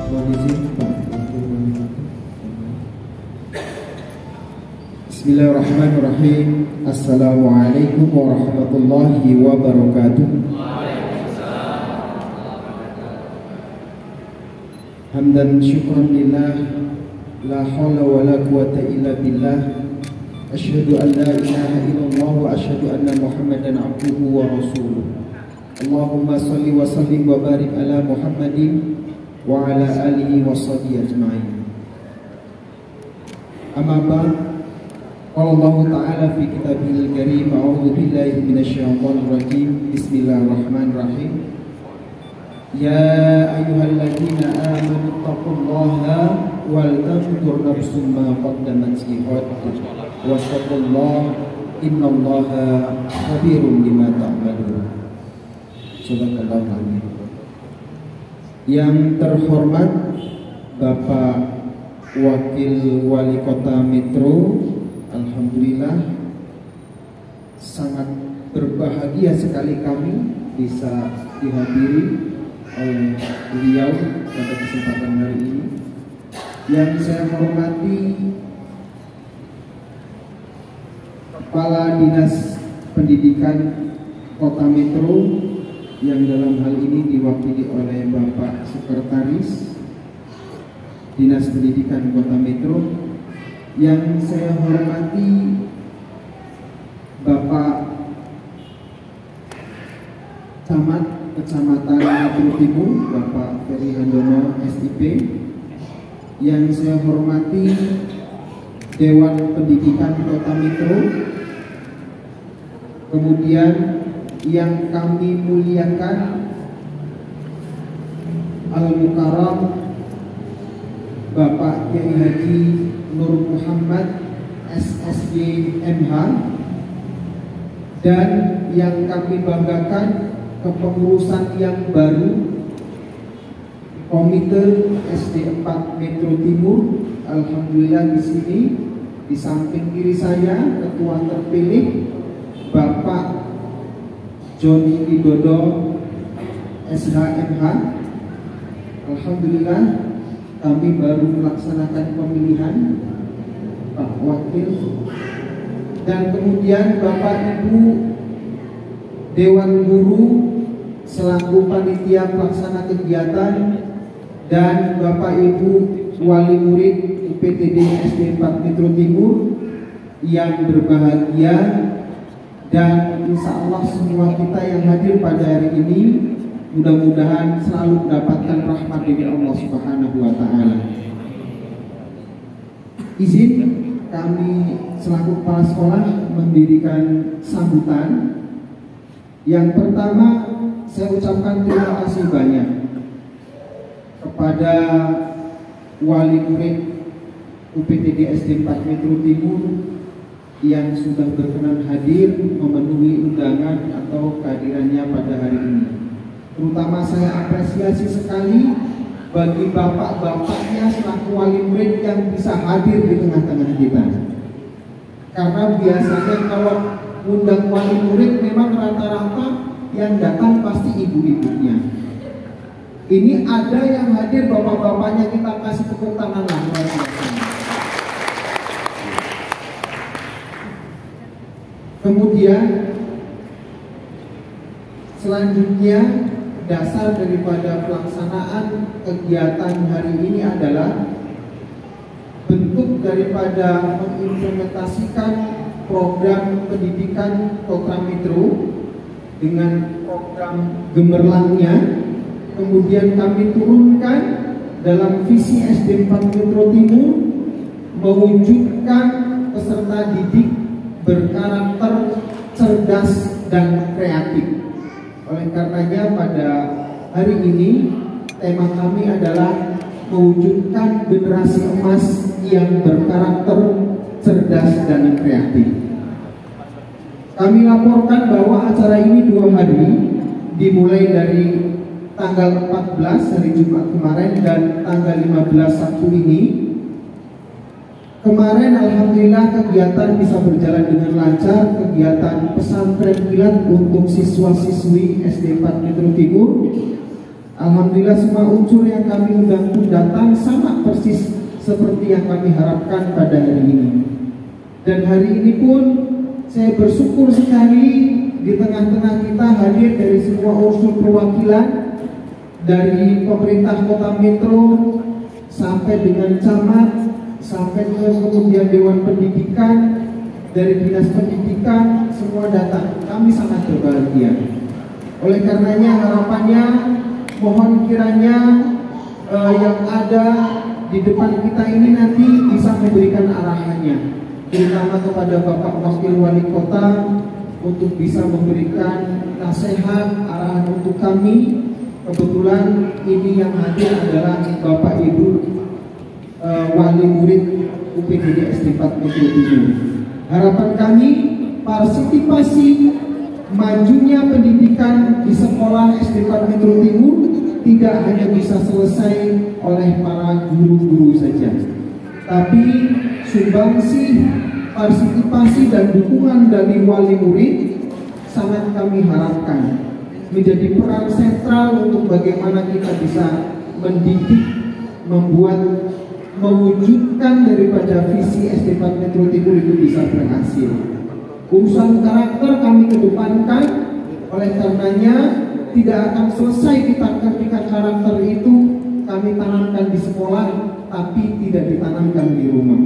Bismillahirrahmanirrahim. Assalamualaikum warahmatullahi wabarakatuh. Hamdan syukran lillah, la hawla wa la quwata illa billah. Asyhadu an la ilaha illallah wa asyhadu anna Muhammadan abduhu wa rasuluh. Allahumma salli wa sallim wa barik ala Muhammadin wa ala alihi wa sahbihi ajma'in. Amma ba'd. Qala Allah Ta'ala fi kitabihil karim, a'udzu billahi minasyaitonir rajim. Bismillahirrahmanirrahim. Ya ayyuhalladzina amanu taqullaha wal tanzur nafsum ma qaddamat lighad wattaqullaha innallaha khabirum bima ta'malun. Subhanallah. Yang terhormat Bapak Wakil Wali Kota Metro, alhamdulillah sangat berbahagia sekali kami bisa dihadiri oleh beliau pada kesempatan hari ini. Yang saya hormati Kepala Dinas Pendidikan Kota Metro, yang dalam hal ini diwakili oleh Bapak Sekretaris Dinas Pendidikan Kota Metro. Yang saya hormati Bapak Camat Kecamatan Metro Timur, Bapak Ferry Handono SIP. Yang saya hormati Dewan Pendidikan Kota Metro. Kemudian yang kami muliakan Al-Mukarram Bapak Kiai Haji Nur Muhammad SSY MH, dan yang kami banggakan kepengurusan yang baru Komite SD 4 Metro Timur. Alhamdulillah di sini di samping kiri saya ketua terpilih Bapak Joni Widodo SHMH. Alhamdulillah kami baru melaksanakan pemilihan Pak Wakil, dan kemudian Bapak Ibu Dewan Guru selaku panitia pelaksana kegiatan, dan Bapak Ibu Wali Murid UPTD SD 4 Metro Timur yang berbahagia. Dan insya Allah semua kita yang hadir pada hari ini mudah-mudahan selalu mendapatkan rahmat dari Allah Subhanahu wa Ta'ala. Izin kami selaku kepala sekolah mendirikan sambutan. Yang pertama, saya ucapkan terima kasih banyak kepada wali murid UPTD SD 4 Metro Timur yang sudah berkenan hadir memenuhi undangan atau kehadirannya pada hari ini. Terutama saya apresiasi sekali bagi bapak-bapaknya selaku wali murid yang bisa hadir di tengah-tengah kita. Karena biasanya kalau undang wali murid memang rata-rata yang datang pasti ibu-ibunya. Ini ada yang hadir bapak-bapaknya, kita kasih tepuk tangan lah. Kemudian selanjutnya dasar daripada pelaksanaan kegiatan hari ini adalah bentuk daripada mengimplementasikan program pendidikan Kota Metro dengan program gemerlangnya. Kemudian kami turunkan dalam visi SD 4 Metro Timur mewujudkan peserta didik berkarakter cerdas dan kreatif. Oleh karenanya pada hari ini tema kami adalah mewujudkan generasi emas yang berkarakter cerdas dan kreatif. Kami laporkan bahwa acara ini 2 hari, dimulai dari tanggal 14 hari Jumat kemarin dan tanggal 15 Sabtu ini. Kemarin alhamdulillah kegiatan bisa berjalan dengan lancar, kegiatan pesantren kilat untuk siswa-siswi SD 4 Metro Timur. Alhamdulillah semua unsur yang kami undang pun datang sama persis seperti yang kami harapkan pada hari ini. Dan hari ini pun saya bersyukur sekali di tengah-tengah kita hadir dari semua unsur perwakilan, dari pemerintah kota Metro sampai dengan camat, sampai dengan kemudian Dewan Pendidikan, dari Dinas Pendidikan, semua datang. Kami sangat berbahagia. Oleh karenanya harapannya mohon kiranya yang ada di depan kita ini nanti bisa memberikan arahannya, terutama kepada Bapak Wakil Wali Kota untuk bisa memberikan nasihat, arahan untuk kami. Kebetulan ini yang hadir adalah Bapak Ibu Wali Murid UPTD SD 4 Metro Timur. Harapan kami partisipasi majunya pendidikan di sekolah SD 4 Metro Timur tidak hanya bisa selesai oleh para guru-guru saja, tapi sumbangsi, partisipasi dan dukungan dari wali murid sangat kami harapkan menjadi peran sentral untuk bagaimana kita bisa mendidik, membuat, mewujudkan daripada visi SD 4 Metro Timur itu bisa berhasil. Urusan karakter kami kedepankan, oleh karenanya tidak akan selesai kita ketika karakter itu kami tanamkan di sekolah tapi tidak ditanamkan di rumah.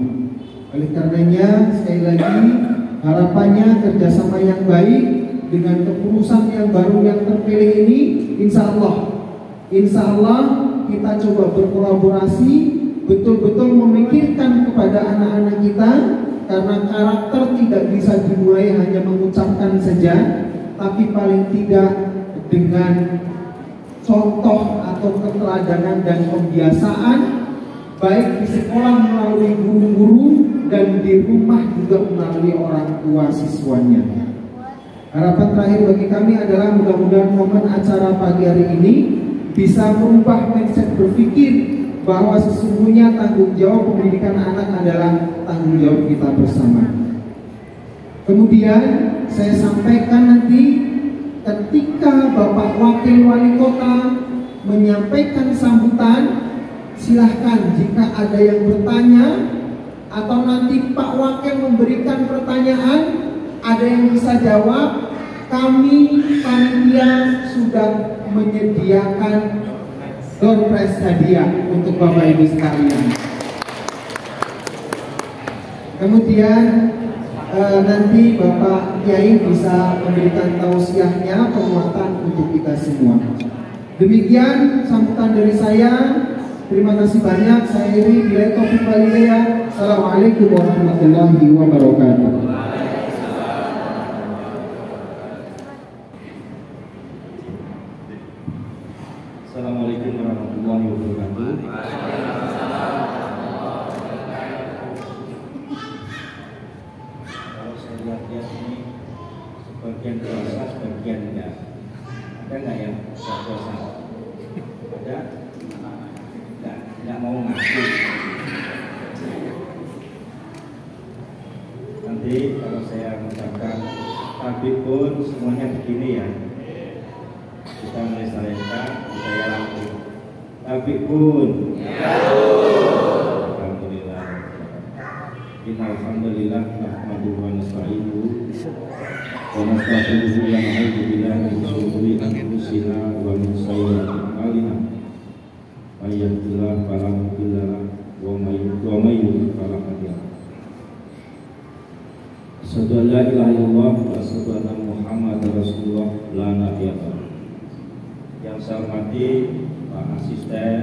Oleh karenanya sekali lagi harapannya kerjasama yang baik dengan kepengurusan yang baru yang terpilih ini, insya Allah kita coba berkolaborasi, betul-betul memikirkan kepada anak-anak kita, karena karakter tidak bisa dimulai hanya mengucapkan saja, tapi paling tidak dengan contoh atau keteladanan dan kebiasaan, baik di sekolah melalui guru-guru dan di rumah juga melalui orang tua siswanya. Harapan terakhir bagi kami adalah mudah-mudahan momen acara pagi hari ini bisa merubah mindset berpikir bahwa sesungguhnya tanggung jawab pendidikan anak adalah tanggung jawab kita bersama. Kemudian saya sampaikan nanti ketika Bapak Wakil Wali Kota menyampaikan sambutan, silahkan jika ada yang bertanya atau nanti Pak Wakil memberikan pertanyaan, ada yang bisa jawab, kami panitia sudah menyediakan door prize hadiah untuk Bapak Ibu sekalian. Kemudian nanti Bapak Kiai bisa memberikan tausiahnya, penguatan untuk kita semua. Demikian sambutan dari saya. Terima kasih banyak. Saya Iri Bilal Taufik Walhidayah. Assalamualaikum warahmatullahi wabarakatuh. Assalamualaikum warahmatullahi wabarakatuh. Kalau saya lihat-lihat ini sebagian puasa, sebagian enggak. Ada nggak yang puasa? Ada? Enggak mau ngaku. Nanti kalau saya mengucapkan tabik pun semuanya begini ya. Kita melestarikan budaya lampung. Tapi pun alhamdulillah. Alhamdulillah nahmaduhu wa nasta'inuhu wa nastaghfiruhu wa na'udzu billahi min shururi anfusina wa min sayyi'ati a'malina. May yahdihillahu fala mudilla lahu wa may yudlil fala hadiya lahu. Asyhadu an la ilaha illallah wa asyhadu anna Muhammadar Rasulullah la nabiyya ba'dahu. Yang saya hormati Pak Asisten,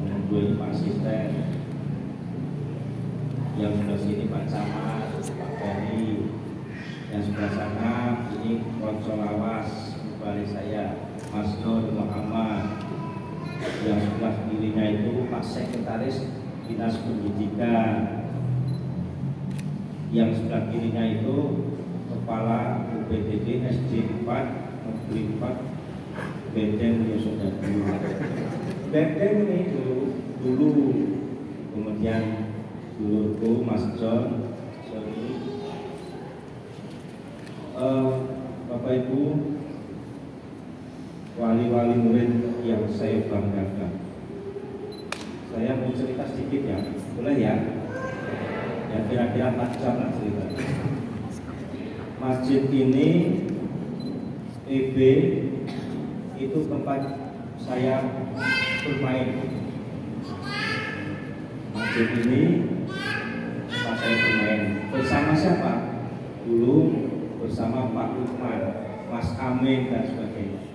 kemudian Pak Asisten, yang sebelah sini Pak Camat, Pak Ferry, yang sebelah sana ini Konsul Lawas, kembali saya Mas Nur Muhammad, yang sebelah kirinya itu Pak Sekretaris Dinas Pendidikan, yang sebelah kirinya itu Kepala UPTD SD 4 Negeri 4 Benteng Yosodadi. Benteng ini dulu kemudian dulurku Mas John, Bapak Ibu wali-wali murid yang saya banggakan. Saya mau cerita sedikit ya, boleh ya? Ya kira-kira 4 jam lah cerita. Masjid ini EB itu tempat saya bermain. Masjid ini tempat saya bermain. Bersama siapa? Dulu bersama Pak Lukman, Mas Amin dan sebagainya.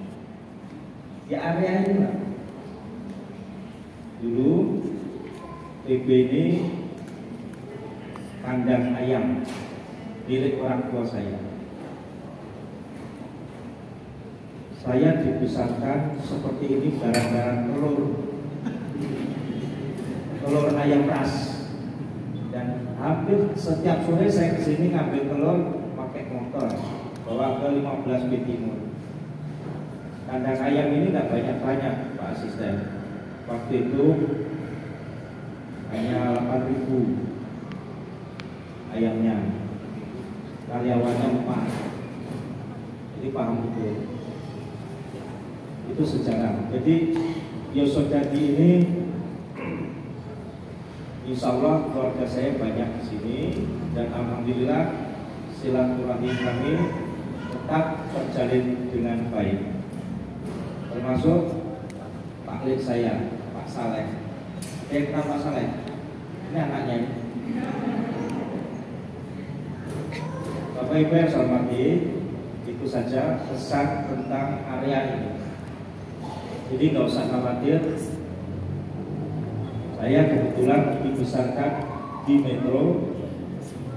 Di area ini lah. Dulu EB ini kandang ayam milik orang tua saya. Saya dibesarkan seperti ini gara-gara telur ayam ras. Dan hampir setiap sore saya kesini ngambil telur pakai motor, bawa ke 15 B Timur. Kandang ayam ini nggak banyak-banyak, Pak Asisten. Waktu itu hanya 8.000 ayamnya, karyawannya 4. Jadi paham betul. Itu sejarah. Jadi Yosodadi ini, insya Allah keluarga saya banyak di sini dan alhamdulillah silaturahmi kami tetap terjalin dengan baik. Termasuk Pak Lid saya, Pak Saleh. Kenal Pak Saleh? Ini anaknya ini. Bapak Ibu yang saya hormati, itu saja pesan tentang area ini. Jadi nggak usah khawatir. Saya kebetulan dibesarkan di Metro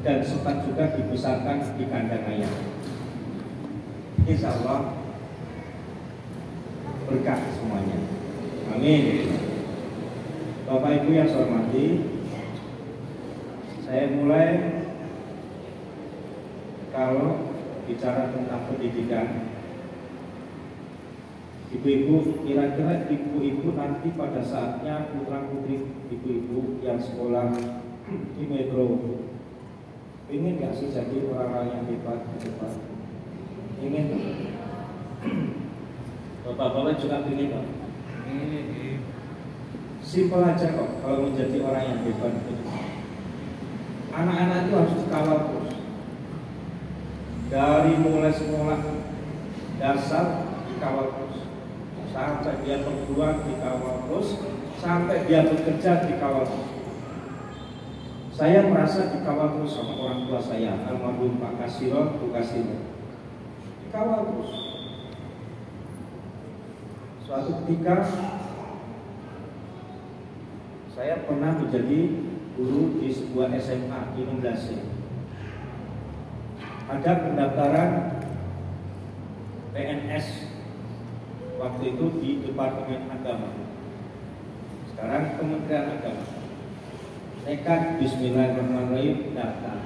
dan sempat juga dibesarkan di kandang ayam. Insya Allah berkah semuanya. Amin. Bapak Ibu yang saya hormati, saya mulai kalau bicara tentang pendidikan. Ibu-ibu, kira-kira ibu-ibu nanti pada saatnya putra-putri ibu-ibu yang sekolah di Metro ingin nggak sih jadi orang-orang yang hebat? Ingin? Bapak-bapak juga ingin kok? Simpel aja kok kalau menjadi orang yang hebat. Anak-anak itu harus dikawal terus. Dari mulai sekolah dasar dikawal terus, sampai dia perguruan dikawal terus, sampai dia bekerja dikawal terus. Saya merasa dikawal terus sama orang tua saya, almarhum Pak Kasiro, Bu Kasiro. Dikawal terus. Suatu ketika saya pernah menjadi guru di sebuah SMA di Indonesia. Ada pendaftaran PNS waktu itu di Departemen Agama, sekarang Kementerian Agama. Nekat bismillahirrahmanirrahim daftar.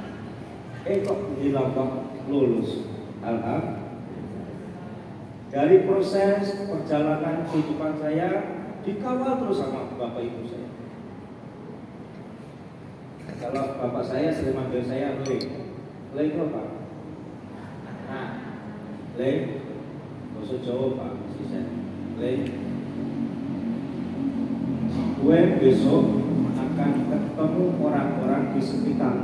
Kok dilawak lulus. Alhamdulillah. Dari proses perjalanan kehidupan saya dikawal terus sama bapak ibu saya. Kalau bapak saya sering manggil saya Le itu apa? Nah, Le bahasa Jawa Pak, Le. Gue besok akan ketemu orang-orang di sekitar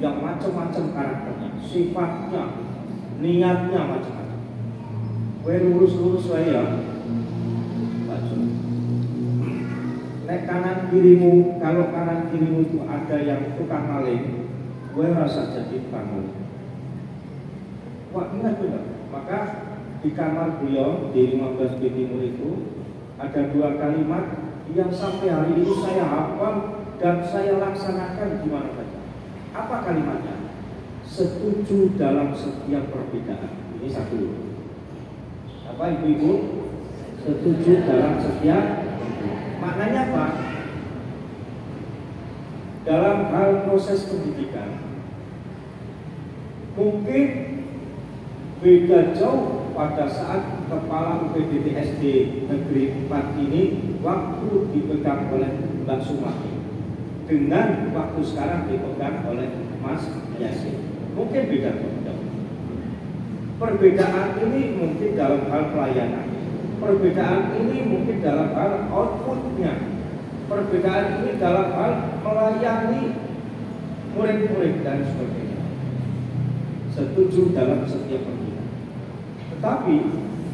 yang macam-macam karakternya, sifatnya, niatnya macam-macam. Gue lurus-lurus saya, Pak Jun. Nek kanan kirimu, kalau kanan kirimu itu ada yang tukang maling, gue rasa jadi tukang maling. Wah, ingat benar. Maka di kamar beliau di 15 B Timur itu ada 2 kalimat yang sampai hari ini saya hafal dan saya laksanakan di mana saja. Apa kalimatnya? Setuju dalam setiap perbedaan. Ini satu. Apa ibu-ibu? Setuju dalam setiap. Maknanya apa? Dalam hal proses pendidikan mungkin beda jauh pada saat kepala UPDT SD Negeri 4 ini waktu dipegang oleh Mbak Sumati dengan waktu sekarang dipegang oleh Mas Yasin. Mungkin beda jauh. Perbedaan ini mungkin dalam hal pelayanan, perbedaan ini mungkin dalam hal outputnya, perbedaan ini dalam hal melayani murid-murid dan sebagainya. Setuju dalam setiap perbedaan. Tetapi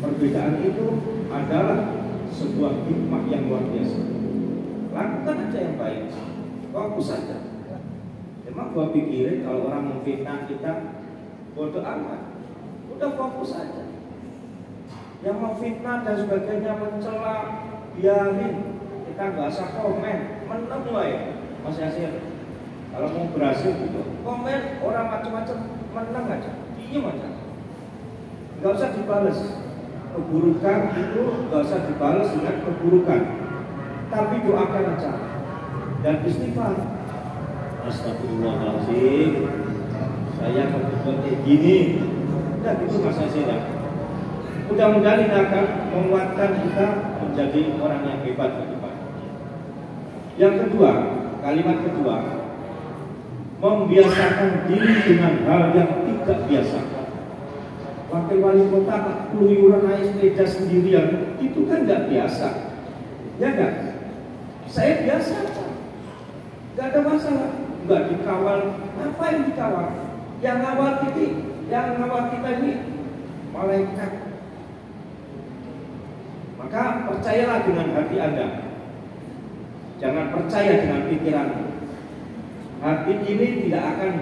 perbedaan itu adalah sebuah hikmah yang luar biasa. Lakukan aja yang baik, fokus saja. Emang gua pikirin kalau orang memfitnah kita bodoh amat. Udah fokus aja. Yang memfitnah dan sebagainya, mencela, biarin. Kita nggak usah komen, menang lah ya, Mas Yasir. Kalau mau berhasil gitu, komen orang macam-macam, menang aja, diem aja. Nggak usah dibales. Keburukan itu nggak usah dibales dengan keburukan, tapi doakan aja dan istighfar. Astagfirullahaladzim, saya kebetulan kayak gini. Dan itu Mas Yasir. Mudah-mudahan ini akan menguatkan kita menjadi orang yang hebat ke depan. Yang kedua, kalimat kedua, membiasakan diri dengan hal yang tidak biasa. Wakil wali kota keluyuran naik sepeda sendirian, itu kan nggak biasa, ya kan? Saya biasa, nggak ada masalah, nggak dikawal. Apa yang dikawal? Yang ngawal kita ini malaikat. Maka percayalah dengan hati Anda, jangan percaya dengan pikiran. Hati ini tidak akan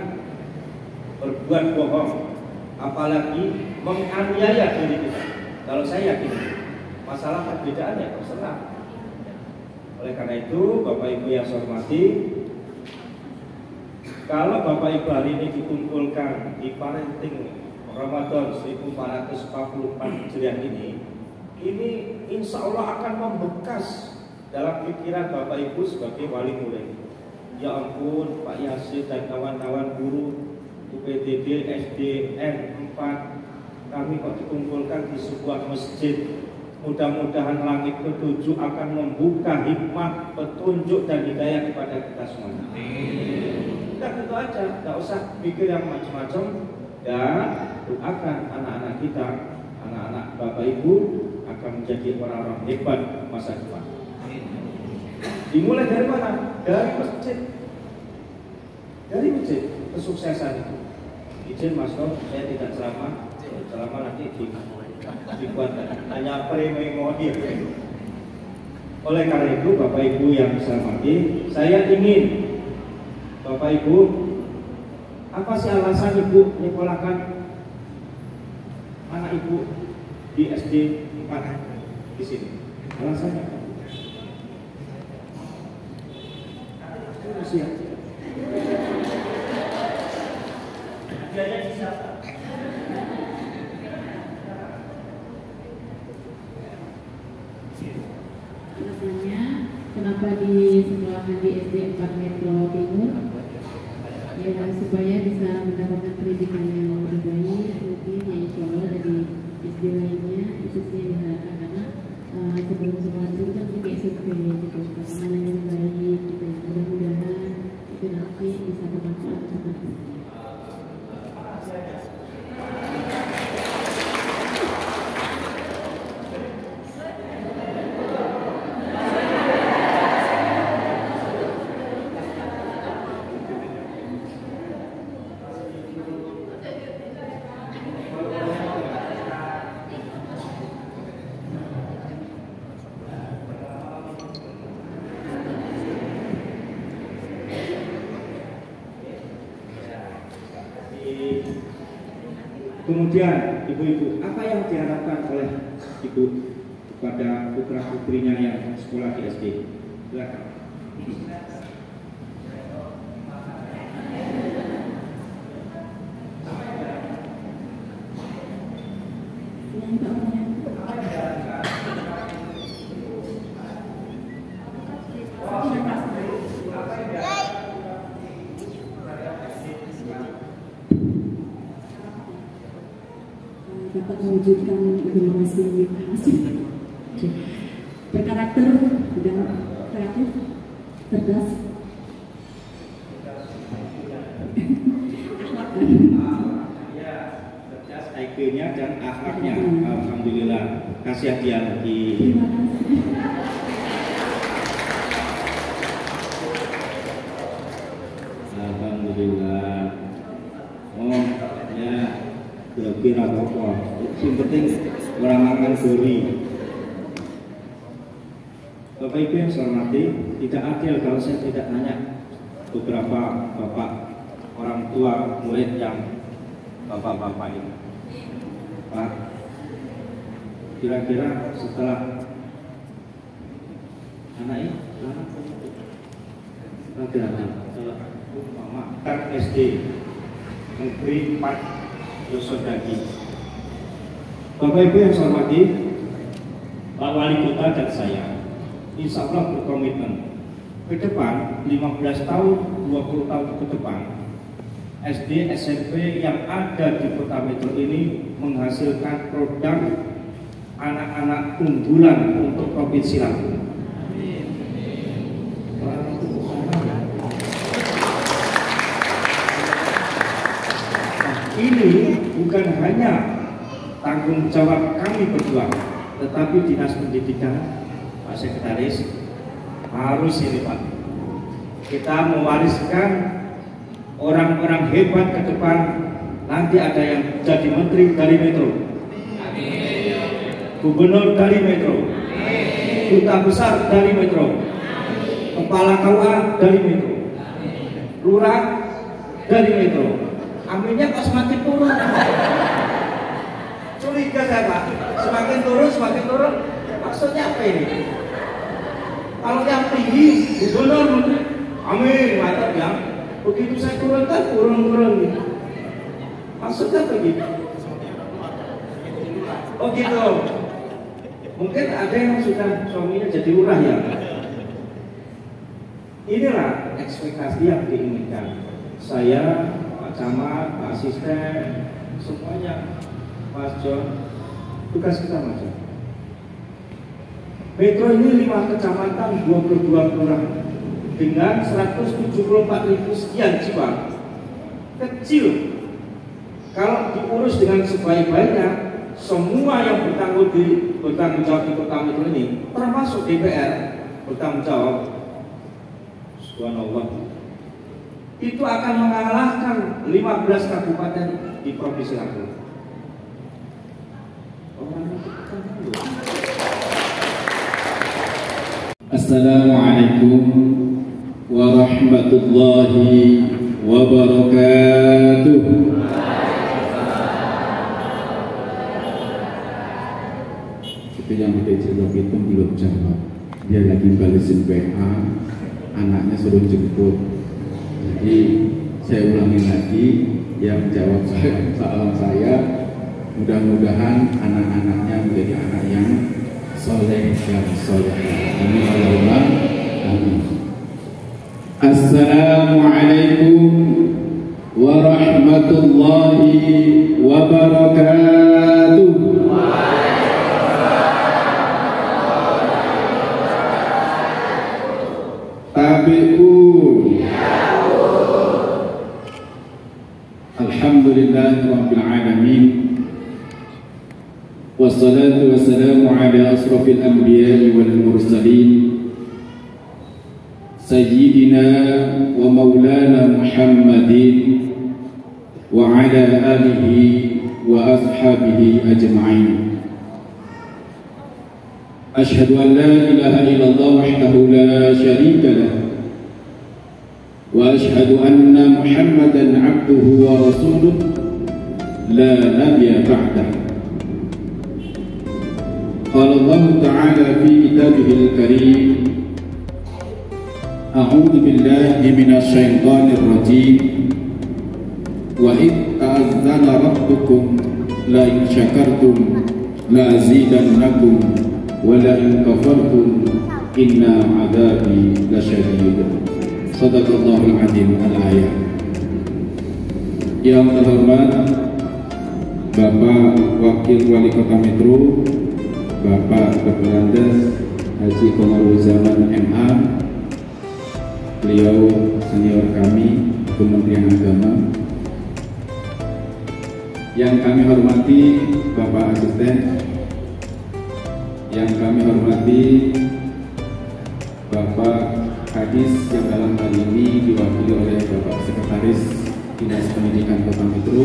berbuat bohong, apalagi menganiaya diri kita. Kalau saya yakin, masalah perbedaan ya terserah. Oleh karena itu, Bapak Ibu yang saya hormati, kalau Bapak Ibu hari ini dikumpulkan di parenting Ramadan 1444 Hijriah ini insya Allah akan membekas dalam pikiran Bapak Ibu sebagai wali murid. Ya ampun, Pak Yasir dan kawan-kawan guru UPTD SDN 4, kami kok dikumpulkan di sebuah masjid. Mudah-mudahan langit ketujuh akan membuka hikmah, petunjuk dan hidayah kepada kita semua. Kita gitu aja, tidak usah pikir yang macam-macam, dan doakan anak-anak kita, anak-anak Bapak Ibu akan menjadi orang-orang hebat masa depan. Dimulai dari mana? Dari masjid. Dari masjid kesuksesan itu. Izin Mas Tom, saya tidak ceramah. Ceramah nanti dibuat hanya pre-memoir. Oleh karena itu, Bapak Ibu yang saya hormati, saya ingin Bapak Ibu, apa sih alasan Ibu nyekolahkan anak Ibu di SD 4 di sini? Alasannya apa? Siap. Biayanya siapa? Alasannya kenapa di sekolahan di SD 4 Metro Timur? Ya supaya bisa mendapatkan pendidikan yang lebih baik, mungkin ya insya Allah dari SD lainnya itu sih yang diharapkan, karena sebelum sekolah itu kan pakai survei gitu, mana yang baik gitu. Mudah-mudahan itu nanti bisa bermanfaat untuk kita. Kemudian ibu-ibu, apa yang diharapkan oleh ibu kepada putra-putrinya yang sekolah di SD? Silakan. Dapat mewujudkan generasi masif, berkarakter dan kreatif, cerdas, IQ-nya kasih hadiah lagi. Terima kasih. Alhamdulillah. Oh ya, kira-kira apa? Yang penting orang makan gori. Bapak Ibu yang saya hormati, tidak adil kalau saya tidak nanya beberapa bapak orang tua murid yang bapak-bapak ini. Pak, kira-kira setelah anak ini, kira-kira Mama SD Negeri 4 Yosodagi. Bapak Ibu yang saya hormati, Pak Wali Kota dan saya insya Allah berkomitmen ke depan 15 tahun, 20 tahun ke depan SD, SMP yang ada di Kota Metro ini menghasilkan produk anak-anak unggulan untuk Provinsi Lampung. Ini bukan hanya tanggung jawab kami berdua, tetapi Dinas Pendidikan, Pak Sekretaris, harus ini Pak. Kita mewariskan orang-orang hebat ke depan. Nanti ada yang jadi menteri dari Metro, gubernur dari Metro, duta besar dari Metro, kepala KUA dari Metro, lurah dari Metro. Aminnya kok semakin turun. Curiga saya Pak, semakin turun. Maksudnya apa ini? Kalau yang tinggi, gubernur, menteri, amin, mantap ya. Begitu saya turun kan turun. Maksudnya begitu. Oh gitu. Mungkin ada yang sudah suaminya jadi lurah ya. Inilah ekspektasi yang diinginkan. Saya, Pak Camat, Pak Asisten, semuanya, Mas John, tugas kita macam. Metro ini 5 kecamatan, 22 kelurahan dengan 174.000 sekian jiwa. Kecil. Kalau diurus dengan sebaik-baiknya, semua yang bertanggung jawab di Kota Metro ini, termasuk DPR bertanggung jawab, subhanallah, itu akan mengalahkan 15 kabupaten di Provinsi Lampung. Assalamualaikum warahmatullahi wabarakatuh. Itu yang kita jawab itu belum jawab. Dia lagi balesin WA, anaknya suruh jemput. Jadi saya ulangi lagi, yang jawab soal saya, mudah-mudahan anak-anaknya menjadi anak yang soleh dan soleh. Amin Allahumma amin. Assalamualaikum warahmatullahi wabarakatuh. Tabi'un. Alhamdulillahirabbil alamin. Wassalatu wassalamu ala asrafil anbiya'i wal mursalin Sayyidina wa maulana Muhammadin wa ala alihi wa ashabihi ajma'in. Ashhadu an la ilaha illallah wahdahu la syarika lah wa ashhadu anna Muhammadan abduhu wa rasuluh la nabiyya ba'dah. قال الله تعالى في كتابه الكريم أعوذ بالله من الشيطان الرجيم وإذ تأذن ربكم لئن شكرتم لأزيدنكم ولئن كفرتم إن عذابي لشديد. صدق الله العظيم. الآية. Yang terhormat Bapak Wakil Wali Kota Metro, Bapak Kepala Das Haji Komaruzzaman MA, beliau senior kami Kementerian Agama, yang kami hormati Bapak Asisten, yang kami hormati Bapak Kadis yang dalam hal ini diwakili oleh Bapak Sekretaris Dinas Pendidikan Kota Metro,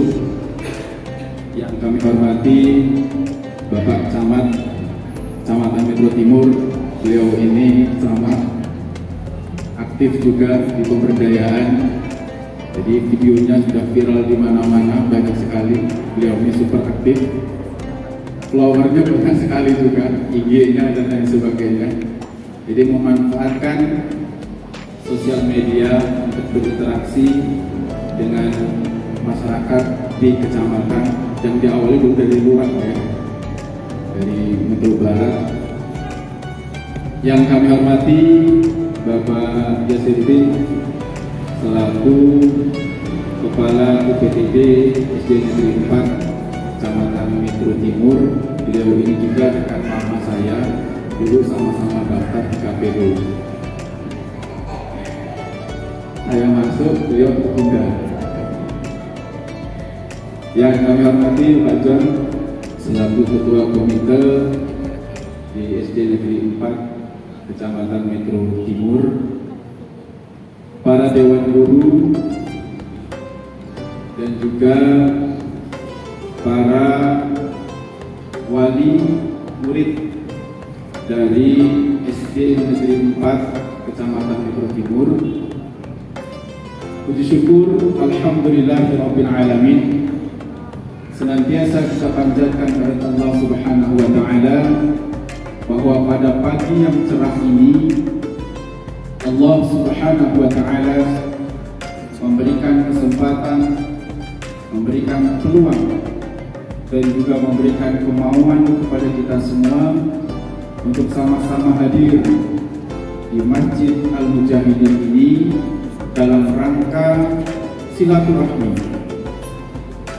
yang kami hormati Bapak Kecamatan Metro Timur. Beliau ini camat aktif juga di pemberdayaan, jadi videonya sudah viral di mana-mana, banyak sekali. Beliau ini super aktif, followernya banyak sekali juga, IG-nya dan lain sebagainya. Jadi memanfaatkan sosial media untuk berinteraksi dengan masyarakat di kecamatan yang diawali dulu dari lurah ya, dari Metro Barat. Yang kami hormati Bapak Yasirudin selaku Kepala UPTD SD Negeri 4 Kecamatan Metro Timur. Beliau ini juga dekat mama saya, dulu sama-sama daftar di KPU. Saya masuk, beliau tertinggal. Yang kami hormati Pak John selaku Ketua Komite di SD Negeri 4 Kecamatan Metro Timur, para Dewan Guru, dan juga para wali murid dari SD Negeri 4 Kecamatan Metro Timur. Puji syukur alhamdulillahirabbil alamin, senantiasa kita panjatkan kepada Allah Subhanahu wa taala bahwa pada pagi yang cerah ini Allah Subhanahu wa taala memberikan kesempatan, memberikan peluang, dan juga memberikan kemauan kepada kita semua untuk sama-sama hadir di Masjid Al-Mujahidin ini dalam rangka silaturahmi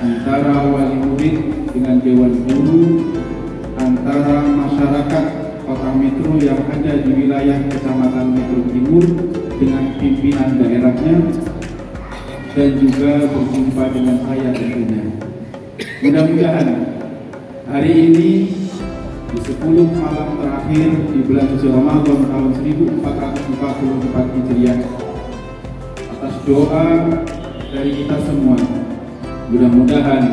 antara wali murid dengan dewan guru, antara masyarakat Kota Metro yang ada di wilayah Kecamatan Metro Timur dengan pimpinan daerahnya, dan juga berjumpa dengan saya tentunya. Mudah-mudahan hari ini di 10 malam terakhir di bulan suci Ramadan tahun 1444 Hijriah, atas doa dari kita semua, mudah-mudahan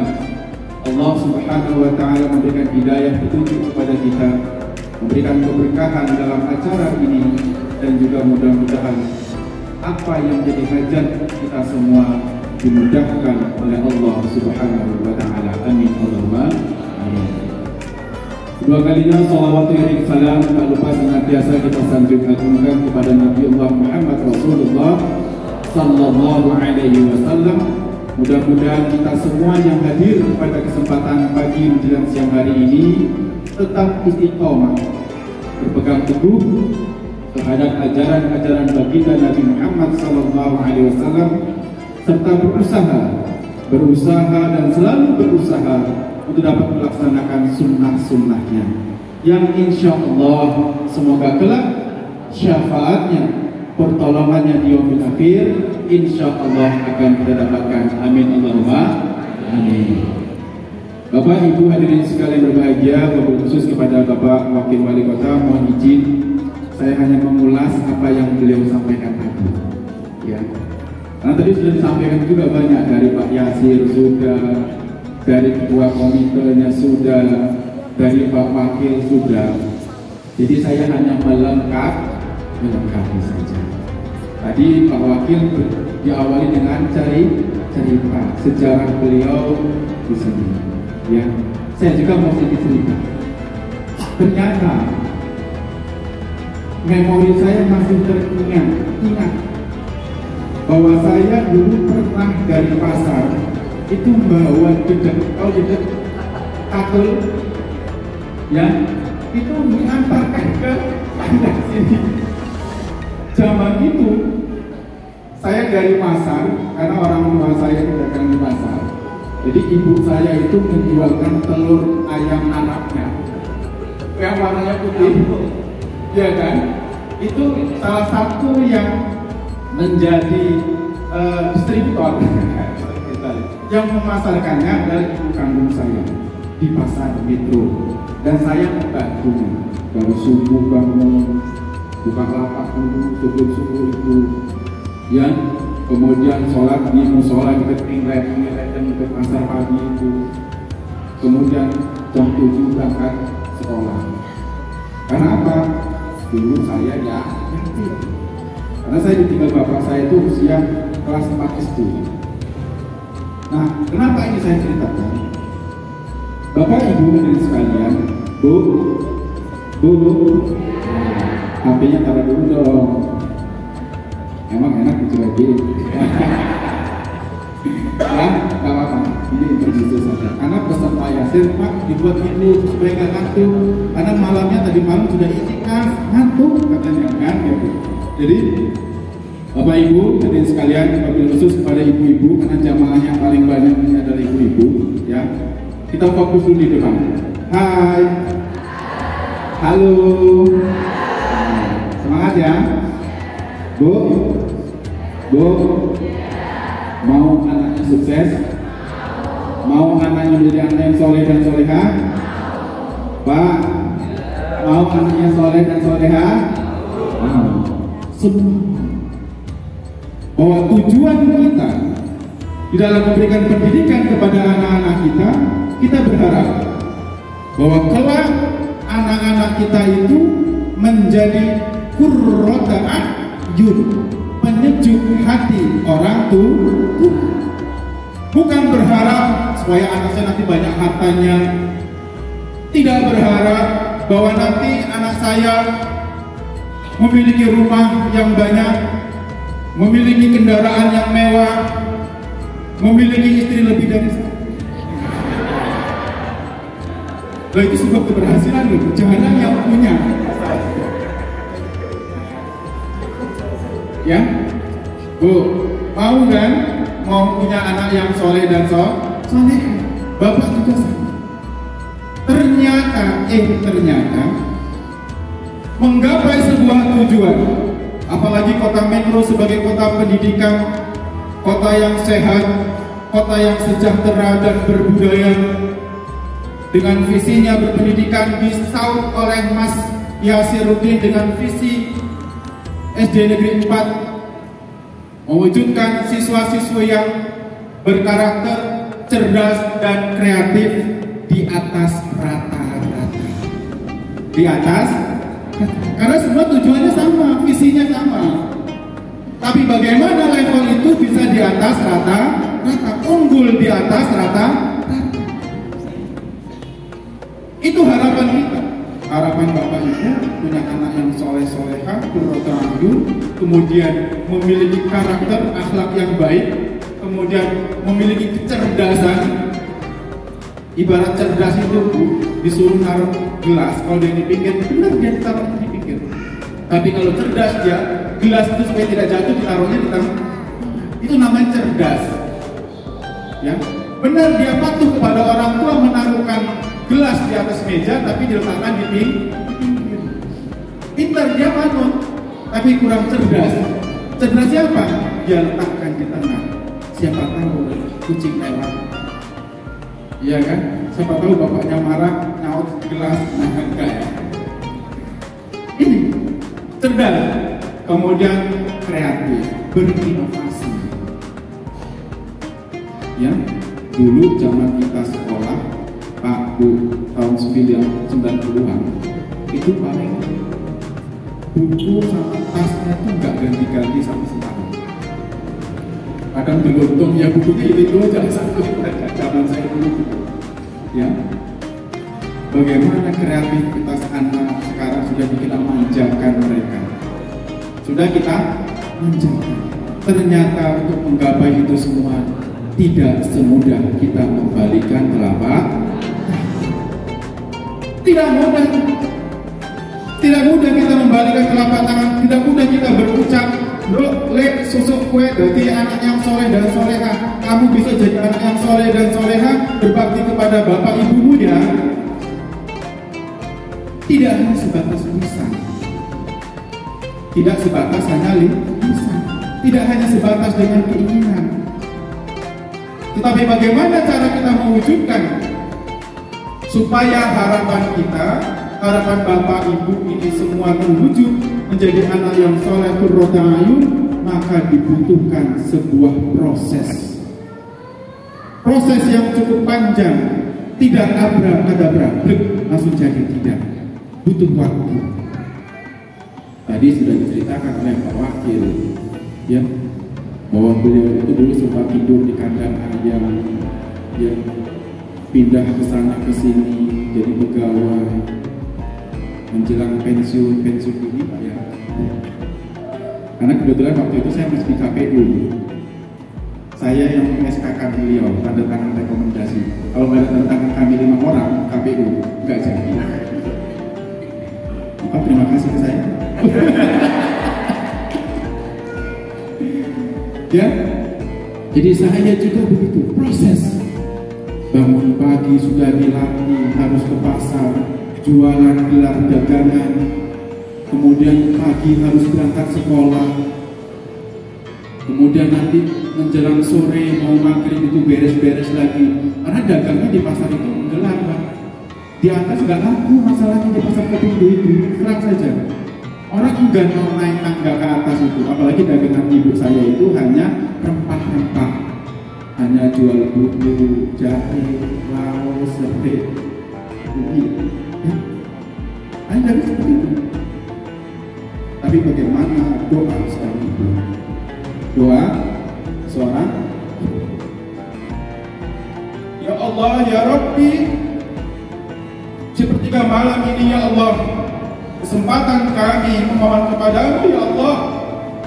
Allah Subhanahu wa taala memberikan hidayah petunjuk kepada kita, memberikan keberkahan dalam acara ini, dan juga mudah-mudahan apa yang menjadi hajat kita semua dimudahkan oleh Allah Subhanahu wa taala. Amin Allahumma amin. Kedua kalinya salawat dan salam tak lupa senantiasa kita sanjung agungkan kepada Nabi Allah Muhammad Rasulullah sallallahu alaihi wasallam. Mudah-mudahan kita semua yang hadir pada kesempatan pagi menjelang siang hari ini tetap istiqomah, berpegang teguh terhadap ajaran-ajaran baginda Nabi Muhammad SAW, serta berusaha dan selalu berusaha untuk dapat melaksanakan sunnah-sunnahnya, yang insya Allah semoga kelak syafaatnya, pertolongannya di yaumil akhir insya Allah akan kita dapatkan. Amin Allahumma amin. Bapak Ibu hadirin sekalian berbahagia, wabil khusus kepada Bapak Wakil Wali Kota, mohon izin saya hanya mengulas apa yang beliau sampaikan tadi. Ya, karena tadi sudah disampaikan juga banyak dari Pak Yasir sudah, dari Ketua Komitenya sudah, dari Pak Wakil sudah. Jadi saya hanya melengkapi saja. Tadi Pak Wakil diawali dengan cerita sejarah beliau di sini. Ya, saya juga mau sedikit cerita. Ternyata memori saya masih ingat bahwa saya dulu pernah dari pasar itu membawa jedek kakel, ya, itu mengantarkan ke anda sini. Zaman itu saya dari pasar, karena orang tua saya dagang di pasar. Jadi ibu saya itu menjualkan telur ayam anaknya yang warnanya putih, ya kan? Itu salah satu yang menjadi distributor yang memasarkannya adalah ibu kandung saya. di pasar Metro, dan saya membantunya dari subuh bangun, buka lapak dulu, subuh itu, ya, kemudian sholat di musola di Tingret ke pasar pagi itu, kemudian jam 7 berangkat sekolah. Karena apa? Dulu saya ya yatim. Karena saya ditinggal bapak saya itu usia kelas 4 SD. Nah, kenapa ini saya ceritakan? Bapak Ibu hadirin sekalian, Bu, HP-nya taruh dulu dong. Emang enak dicuekin. Ya, gak apa-apa. Ini introduksi saja. Karena pesan Pak Yasir, Pak, dibuat ini supaya gak ngantuk. Karena malamnya tadi malam sudah itikaf, ngantuk katanya kan gitu. Jadi Bapak Ibu hadirin sekalian, wabil khusus kepada ibu-ibu, karena jamaahnya paling banyak ini adalah ibu-ibu, ya. Kita fokus dulu di depan. Hai. Halo. Semangat ya. Bu. Mau anaknya sukses? Mau anaknya menjadi anak yang soleh dan soleha? Pak, mau anaknya soleh dan soleha? Semua. Bahwa tujuan kita di dalam memberikan pendidikan kepada anak-anak kita berharap bahwa kelak anak-anak kita itu menjadi qurrata a'yun, penyejuk hati orang tua. Bukan berharap supaya anaknya nanti banyak hartanya, tidak berharap bahwa nanti anak saya memiliki rumah yang banyak, memiliki kendaraan yang mewah, memiliki istri lebih dari satu. Nah, itu sebuah keberhasilan loh, jarang yang punya. Ya, Bu, mau kan? Mau punya anak yang soleh dan soleh? Bapak juga sama. Ternyata menggapai sebuah tujuan, apalagi kota Metro sebagai kota pendidikan, kota yang sehat, kota yang sejahtera dan berbudaya, dengan visinya berpendidikan disaut oleh Mas Yasiruddin dengan visi SD Negeri 4, mewujudkan siswa-siswa yang berkarakter, cerdas dan kreatif di atas rata-rata. Di atas, karena semua tujuannya sama, visinya sama. Tapi bagaimana level itu bisa di atas rata-rata, unggul di atas rata-rata? Itu harapan kita. Harapan Bapak Ibu punya anak yang soleh-soleha, qurrata a'yun, kemudian memiliki karakter akhlak yang baik, kemudian memiliki kecerdasan. Ibarat cerdas itu, Bu, disuruh naruh gelas, kalau dia di pinggir, benar dia taruh di pinggir. Tapi kalau cerdas dia, gelas itu supaya tidak jatuh ditaruhnya di tengah. Itu namanya cerdas. Ya, benar dia patuh kepada orang tua menaruhkan gelas di atas meja, tapi diletakkan di pinggir. Pintar dia manut, tapi kurang cerdas. Cerdas siapa? Dia letakkan di tengah. Siapa tahu kucing lewat. Iya kan? Siapa tahu bapaknya marah, nyaut gelas, nah enggak ya. Ini cerdas, kemudian kreatif, berinovasi. Ya, dulu zaman kita sekolah, Pak Bu, tahun 90-an itu paling buku sama tasnya tuh nggak ganti-ganti sama sekali. Kadang beruntung ya bukunya itu aja satu zaman saya dulu. Ya, bagaimana kreativitas anak sekarang sudah kita manjakan mereka. Sudah kita manjakan. Ternyata untuk menggapai itu semua tidak semudah kita membalikan telapak. Tidak mudah. Tidak mudah kita membalikan telapak tangan. Tidak mudah kita berucap, "Bro, lek susuk kue jadi anak yang soleh dan soleha. Kamu bisa jadi anak yang soleh dan soleha, berbakti kepada bapak ibumu ya." Tidak hanya sebatas lisan. Tidak sebatas hanya lisan. Tidak hanya sebatas dengan keinginan. Tetapi bagaimana cara kita mewujudkan supaya harapan kita, harapan Bapak Ibu ini semua terwujud menjadi anak yang soleh qurrata ayun, maka dibutuhkan sebuah proses yang cukup panjang, tidak abrak-adabrak, langsung jadi, tidak, butuh waktu. Tadi sudah diceritakan oleh Pak Wakil, ya, bahwa beliau itu dulu sempat tidur di kandang ayam, ya, pindah ke sana ke sini jadi pegawai menjelang pensiun ini, Pak, ya. Karena kebetulan waktu itu saya masih di KPU, saya yang meng-SK-kan beliau, tanda tangan rekomendasi. Kalau nggak ada tanda tangan kami 5 orang KPU nggak jadi. Terima kasih ke saya. Ya, jadi saya juga begitu, proses. Bangun pagi sudah dilatih, harus ke pasar, jualan gelar dagangan, kemudian pagi harus berangkat sekolah, kemudian nanti menjelang sore mau maghrib itu beres-beres lagi, karena dagangnya di pasar itu gelar, Pak. Di atas nggak laku masalahnya di pasar Kepindo itu, terang saja. Orang enggan mau naik tangga ke atas itu, apalagi dagangan ibu saya itu hanya rempah-rempah, hanya jual bumbu, jahe, laos, serai, ubi, ya. Hanya dari seperti itu. Tapi bagaimana doa sekarang itu? Doa seorang, ya Allah, ya Rabbi, sepertiga malam ini, ya Allah, kesempatan kami memohon kepadamu, ya Allah,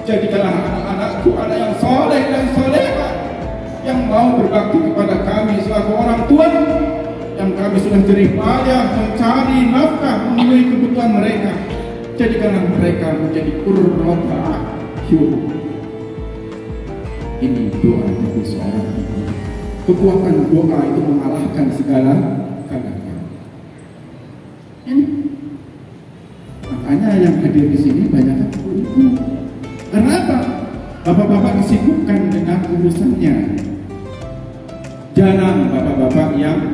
jadikanlah anak-anakku anak yang soleh dan solehah, yang mau berbakti kepada kami selaku orang tua, yang kami sudah jerih payah mencari nafkah memenuhi kebutuhan mereka. Jadikanlah mereka menjadi qurrata ayun. Ini doa dari seorang ibu. Kekuatan doa itu mengalahkan segala galanya. Makanya yang hadir di sini banyak ibu. Karena apa? Bapak-bapak disibukkan dengan urusannya. Jarang bapak-bapak yang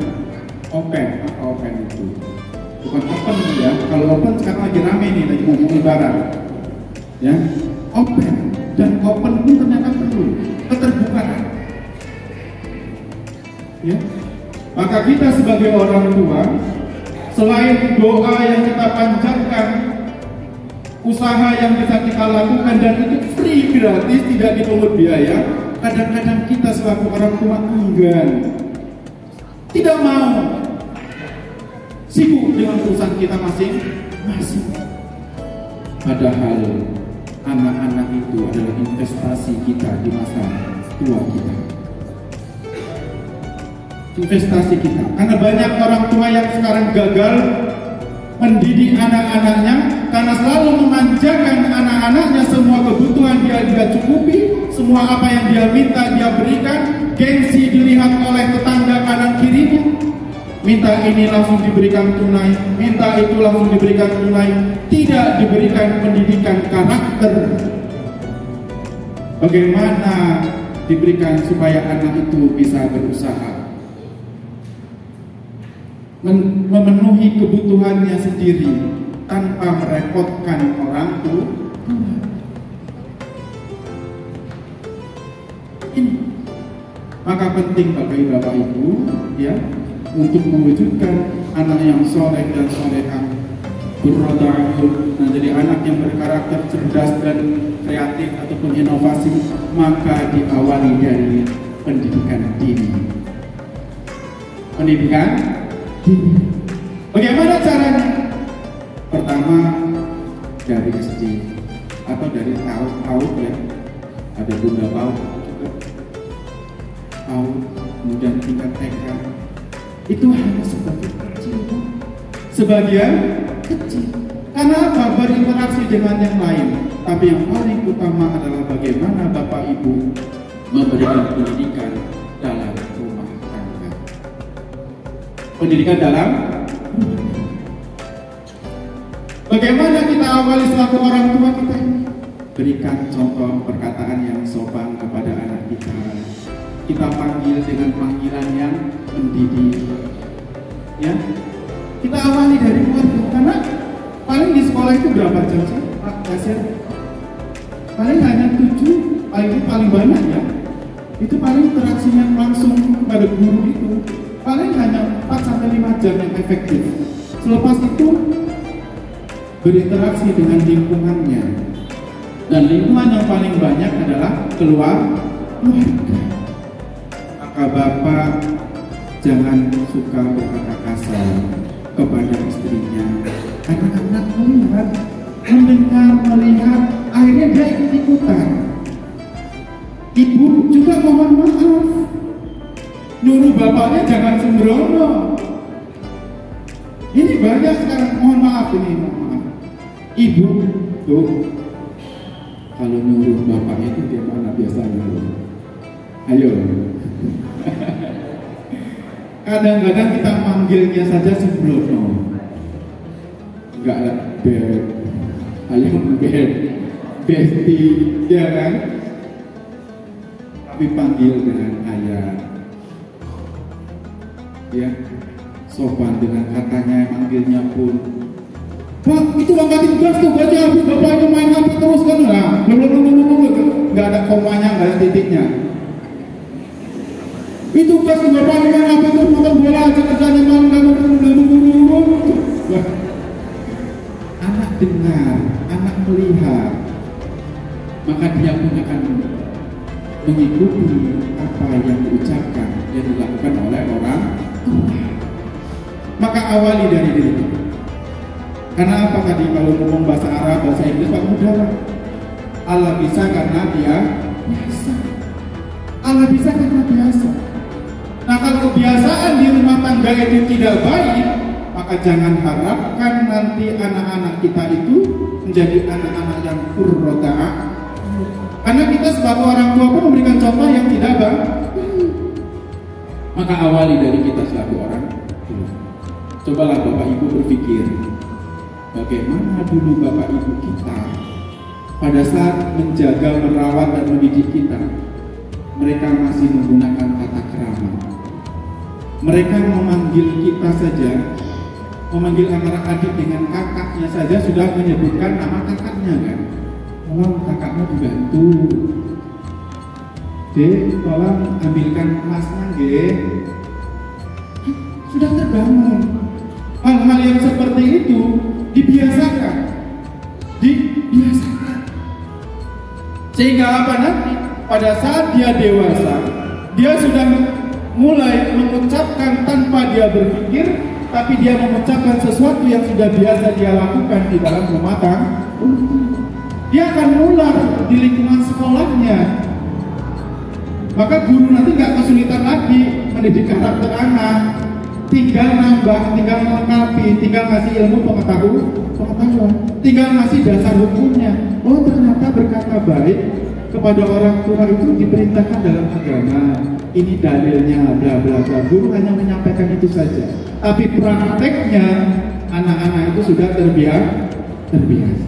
open. Apa open itu? Bukan open ya. Kalau open sekarang lagi rame nih, lagi ngomong lebaran. Ya, open. Dan open pun ternyata perlu keterbukaan. Ya. Maka kita sebagai orang tua, selain doa yang kita panjatkan, usaha yang bisa kita lakukan dan itu free, gratis, tidak dipungut biaya, kadang-kadang kita selaku orang tua enggan, tidak mau, sibuk dengan urusan kita masing-masing. Padahal anak-anak itu adalah investasi kita di masa tua kita. Investasi kita, karena banyak orang tua yang sekarang gagal mendidik anak-anaknya karena selalu memanjakan anak-anaknya, semua kebutuhan dia cukupi, semua apa yang dia minta dia berikan, gengsi dilihat oleh tetangga kanan kirinya, minta ini langsung diberikan tunai, minta itu langsung diberikan tunai, tidak diberikan pendidikan karakter. Bagaimana diberikan supaya anak itu bisa berusaha memenuhi kebutuhannya sendiri tanpa merepotkan orang tua. Ini maka penting bagi Bapak Ibu, ya, untuk mewujudkan anak yang soleh dan solehah, qurrata ayun, menjadi anak yang berkarakter cerdas dan kreatif ataupun inovasi, maka diawali dari pendidikan dini. Pendidikan dini. Bagaimana caranya? Pertama dari SD atau dari PAUD, ya, ada Bunda PAUD juga, PAUD, kemudian tingkat TK. Itu hanya sebagian kecil, sebagian kecil. Karena apa? Berinteraksi dengan yang lain. Tapi yang paling utama adalah bagaimana Bapak Ibu memberikan pendidikan dalam rumah tangga. Pendidikan dalam bagaimana kita awali selaku orang tua kita ini? Berikan contoh perkataan yang sopan kepada anak kita. Kita panggil dengan panggilan yang mendidik. Ya, kita awali dari keluarga, karena paling di sekolah itu berapa jam sih Pak Kasir? Paling hanya 7, paling banyak ya. Itu paling interaksinya langsung pada guru itu paling hanya 4-5 jam yang efektif. Selepas itu berinteraksi dengan lingkungannya, dan lingkungan yang paling banyak adalah keluarga. Maka Bapak jangan suka berkata kasar kepada istrinya. Anak-anak melihat, mendengar, melihat, akhirnya dia ikut-ikutan. Ibu juga mohon maaf, nyuruh bapaknya jangan sembrono. Ini banyak sekarang, mohon maaf ini, mohon maaf. Ibu tuh kalau nyuruh bapaknya itu gimana biasanya? Ayo. Kadang-kadang kita manggilnya saja sembrono. Enggak ada beb, ayo beb, besti, ya kan? Tapi panggil dengan ayah, ya, sopan dengan katanya, manggilnya pun, Pak, itu angkatin gas tuh, baca habis bapak itu main apa terus kan lah, nggak ada komanya, nggak ada titiknya. Itu gas tuh bapak itu main apa terus makan bola aja kerjanya malam kamu. Anak dengar, anak melihat, maka dia pun akan mengikuti apa yang diucapkan, yang dilakukan oleh orang tua. Maka awali dari diri kita. Karena apa tadi kalau ngomong bahasa Arab, bahasa Inggris, Pak mudah. Allah bisa karena dia biasa. Allah bisa karena biasa. Nah kalau kebiasaan di rumah tangga itu tidak baik, maka jangan harapkan nanti anak-anak kita itu menjadi anak-anak yang qurrata. Karena kita sebagai orang tua pun memberikan contoh yang tidak baik. Maka awali dari kita selaku orang tua. Cobalah Bapak Ibu berpikir, bagaimana dulu Bapak Ibu kita pada saat menjaga, merawat, dan mendidik kita. Mereka masih menggunakan kata kerama. Mereka memanggil kita saja, memanggil anak-adik dengan kakaknya saja sudah menyebutkan nama kakaknya kan. Tolong kakakmu dibantu. Dek, tolong ambilkan emasnya, Dek. Sudah terbangun. Hal-hal yang seperti itu dibiasakan. Dibiasakan. Sehingga apa nanti? Pada saat dia dewasa, dia sudah mulai mengucapkan tanpa dia berpikir, tapi dia mengucapkan sesuatu yang sudah biasa dia lakukan di dalam rumah tangga. Dia akan nular di lingkungan sekolahnya. Maka guru nanti nggak kesulitan lagi mendidik karakter anak. Tinggal nambah, tinggal melengkapi, tinggal ngasih ilmu pengetahuan, tinggal ngasih dasar hukumnya. Oh ternyata berkata baik kepada orang tua itu diperintahkan dalam agama. Ini dalilnya, bla bla bla. Guru hanya menyampaikan itu saja. Tapi prakteknya anak-anak itu sudah terbiasa.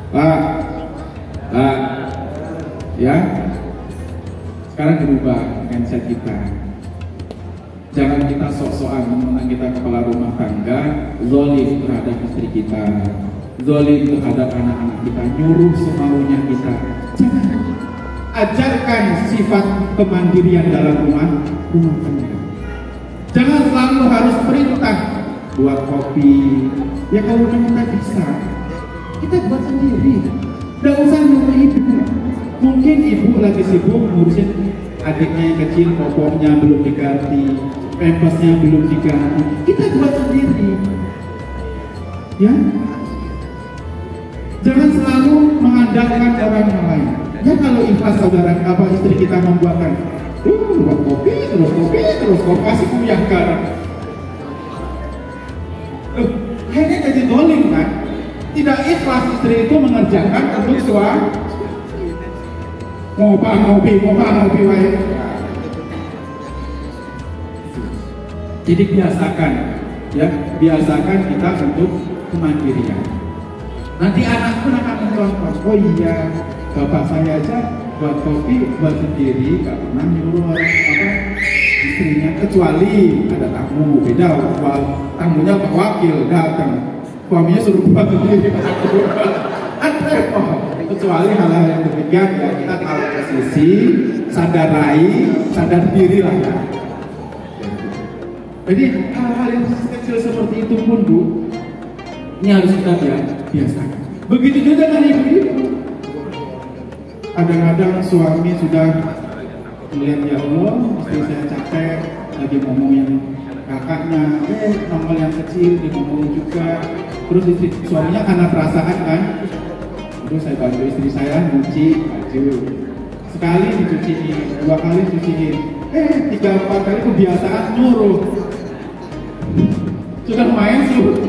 Pak, ya. Sekarang dirubah mindset kita. Jangan kita sok-sokan mengenai kita kepala rumah tangga, zalim terhadap istri kita, zalim terhadap anak-anak kita, nyuruh semaunya kita. Jangan. Ajarkan sifat kemandirian dalam rumah tangga. Jangan selalu harus perintah buat kopi. Ya kalau kita bisa, kita buat sendiri. Tidak usah nyuruh ibu. Mungkin ibu lagi sibuk ngurusin adiknya yang kecil, popoknya belum diganti, pampasnya belum diganti. Kita buat sendiri. Ya. Jangan selalu mengandalkan orang lain. Ya kalau ikhlas saudara, apa istri kita membuatkan buat kopi, terus kopi, kasih kuyang garam. Akhirnya jadi dolim kan? Tidak ikhlas istri itu mengerjakan untuk suami. Ngopi, wae. Jadi biasakan, ya, biasakan kita untuk kemandirian. Nanti anak pun akan mencontoh. Oh iya, bapak saya aja buat kopi buat sendiri, gak pernah nyuruh orang istri istrinya, kecuali ada tamu, beda. Tamunya Pak Wakil datang, suaminya suruh buat sendiri. Kecuali hal-hal yang demikian ya kita tahu posisi, sadar diri lah ya. Jadi hal-hal yang kecil seperti itu pun Bu, ini harus kita biasakan. Begitu juga dengan ibu-ibu. Kadang-kadang suami sudah melihat ya Allah, istri saya capek, lagi ngomongin kakaknya, nongol yang kecil, dia ngomongin juga. Terus suaminya karena perasaan kan, terus saya bantu istri saya nyuci baju. Sekali dicuciin, 2 kali dicuciin, 3-4 kali kebiasaan nyuruh. Sudah main suruh.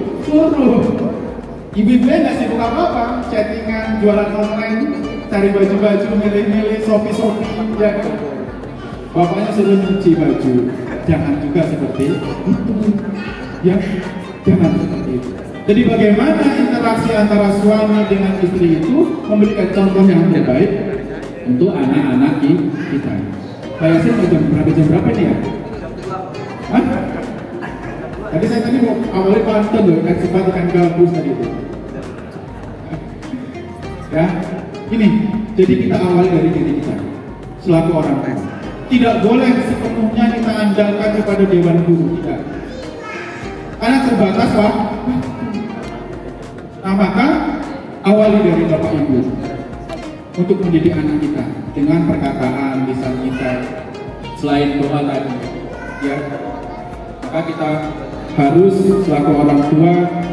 Ibu-ibunya nggak sibuk apa-apa, chattingan, jualan online, cari baju-baju, milih-milih, Shopee, ya. Bapaknya suruh nyuci baju. Jangan juga seperti itu, ya. Jangan seperti itu. Jadi bagaimana interaksi antara suami dengan istri itu memberikan contoh yang terbaik untuk anak-anak kita. Saya sih jam berapa nih ya? Hah? Tadi saya mau awalnya pantun loh, ikan sepat, ikan gabus tadi itu. Ya, ini. Jadi kita awali dari diri kita selaku orang tua. Tidak boleh sepenuhnya kita andalkan kepada dewan guru, tidak. Karena terbatas Pak. Nah maka awali dari Bapak Ibu untuk mendidik anak kita dengan perkataan, lisan kita, selain doa tadi, ya. Maka kita harus selaku orang tua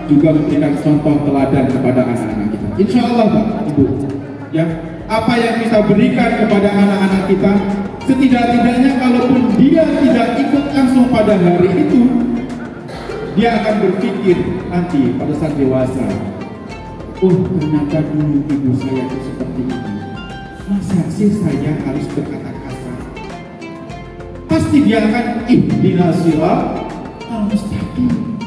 juga memberikan contoh teladan kepada anak-anak kita. Insya Allah Bapak Ibu, ya, apa yang kita berikan kepada anak-anak kita, setidak-tidaknya kalaupun dia tidak ikut langsung pada hari itu, dia akan berpikir nanti pada saat dewasa, oh ternyata dulu ibu saya itu seperti ini, masa sih saya harus berkata kasar? Pasti dia akan ihdinas siratal mustaqim.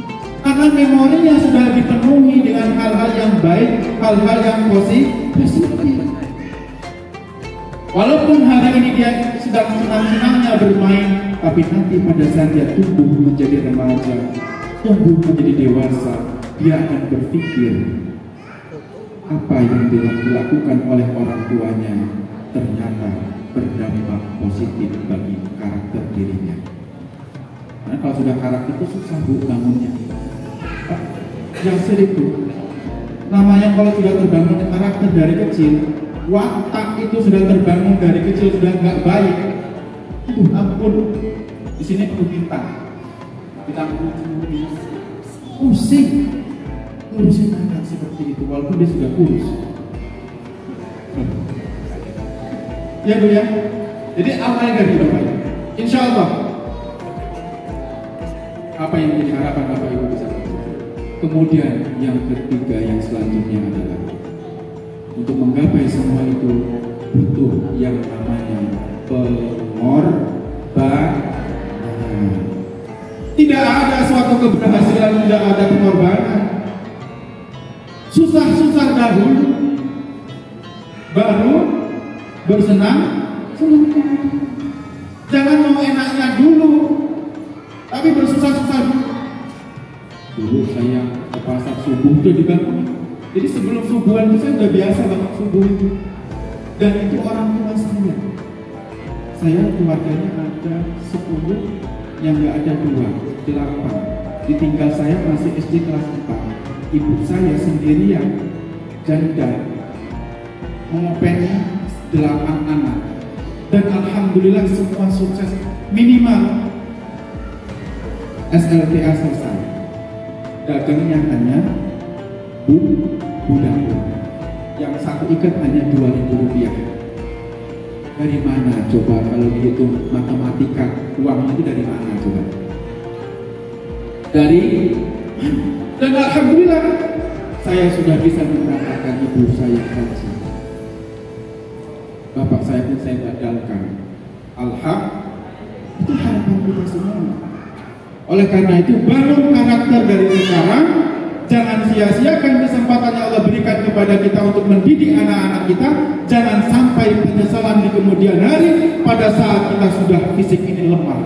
Karena memorinya sudah dipenuhi dengan hal-hal yang baik, hal-hal yang positif. Walaupun hari ini dia sedang senang-senangnya bermain, tapi nanti pada saat dia tumbuh menjadi remaja, tumbuh menjadi dewasa, dia akan berpikir apa yang dilakukan oleh orang tuanya ternyata berdampak positif bagi karakter dirinya. Karena kalau sudah karakter itu susah Bu bangunnya. Yang itu namanya kalau sudah terbangun karakter dari kecil, watak itu sudah terbangun dari kecil, sudah nggak baik. Ampun, di sini perlu bintang pusing ngurusin anak seperti itu, walaupun dia sudah kurus. Ya Bu ya. Jadi awalnya dari Bapak, insya Allah apa yang menjadi harapan Bapak Ibu bisa. Kemudian yang ketiga yang selanjutnya adalah untuk menggapai semua itu butuh yang namanya pengorbanan. Tidak ada suatu keberhasilan tidak ada pengorbanan. Susah-susah dahulu, baru bersenang. Jangan mau enaknya dulu, tapi bersusah-susah dulu. Dulu saya ke pasar subuh udah dibangun. Jadi sebelum subuhan saya udah biasa banget subuh itu. Dan itu orang tua saya. Saya keluarganya ada 10, yang nggak ada 2, 8. Ditinggal saya masih SD kelas 4. Ibu saya sendirian, janda, mengopennya 8 anak. Dan alhamdulillah semua sukses, minimal SLTA selesai. Dagangnya hanya budak. Yang satu ikat hanya Rp2.000. Dari mana coba kalau dihitung matematika uangnya itu dari mana coba? Dari mana? Dan alhamdulillah saya sudah bisa memberangkatkan ibu saya haji. Bapak saya pun saya badalkan. Alhamdulillah, itu harapan kita semua. Oleh karena itu bangun karakter dari sekarang. Jangan sia-siakan kesempatan yang Allah berikan kepada kita untuk mendidik anak-anak kita. Jangan sampai penyesalan di kemudian hari pada saat kita sudah fisik ini lemah.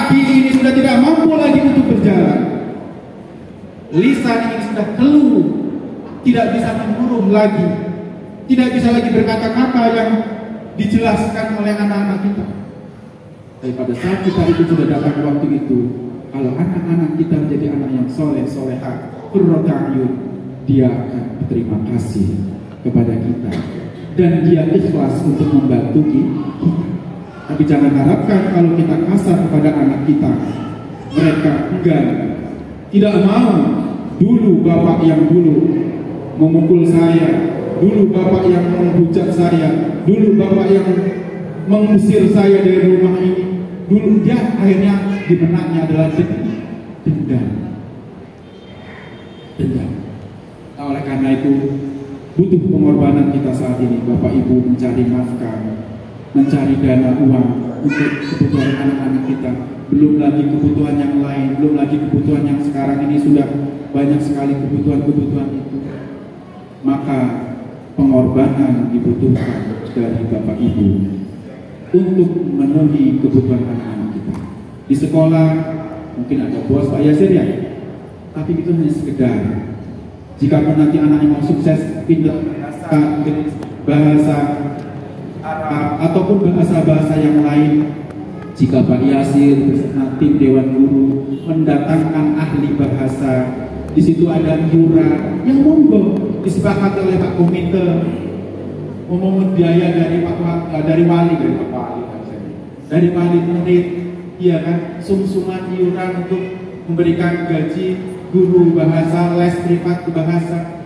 Kaki ini sudah tidak mampu lagi untuk berjalan. Lisan ini sudah keluh, tidak bisa mengurung lagi, tidak bisa lagi berkata-kata yang dijelaskan oleh anak-anak kita. Tapi pada saat kita itu sudah datang waktu itu, kalau anak-anak kita menjadi anak yang soleh, soleha, qurratu a'yun, dia akan berterima kasih kepada kita dan dia ikhlas untuk membantu kita. Tapi jangan harapkan kalau kita kasar kepada anak kita, mereka enggan, tidak mau. Dulu bapak yang dulu memukul saya, dulu bapak yang menghujat saya, dulu bapak yang mengusir saya dari rumah ini, dulu dia akhirnya di benaknya adalah dendam. Nah, oleh karena itu butuh pengorbanan kita saat ini. Bapak Ibu mencari nafkah, mencari dana uang untuk kebutuhan anak-anak kita, belum lagi kebutuhan yang lain, belum lagi kebutuhan yang sekarang ini sudah banyak sekali kebutuhan-kebutuhan itu. Maka pengorbanan dibutuhkan dari Bapak Ibu untuk memenuhi kebutuhan anak-anak kita. Di sekolah mungkin ada bos Pak Yasir ya, tapi itu hanya sekedar. Jika nanti anaknya mau sukses, pintar bahasa Arab ataupun bahasa-bahasa yang lain, jika Pak Yasir bersama tim Dewan Guru mendatangkan ahli bahasa, di situ ada iuran yang monggo disepakati oleh Pak Komite, memungut biaya dari dari wali murid, iya kan, sumsuman iuran untuk memberikan gaji guru bahasa, les privat bahasa,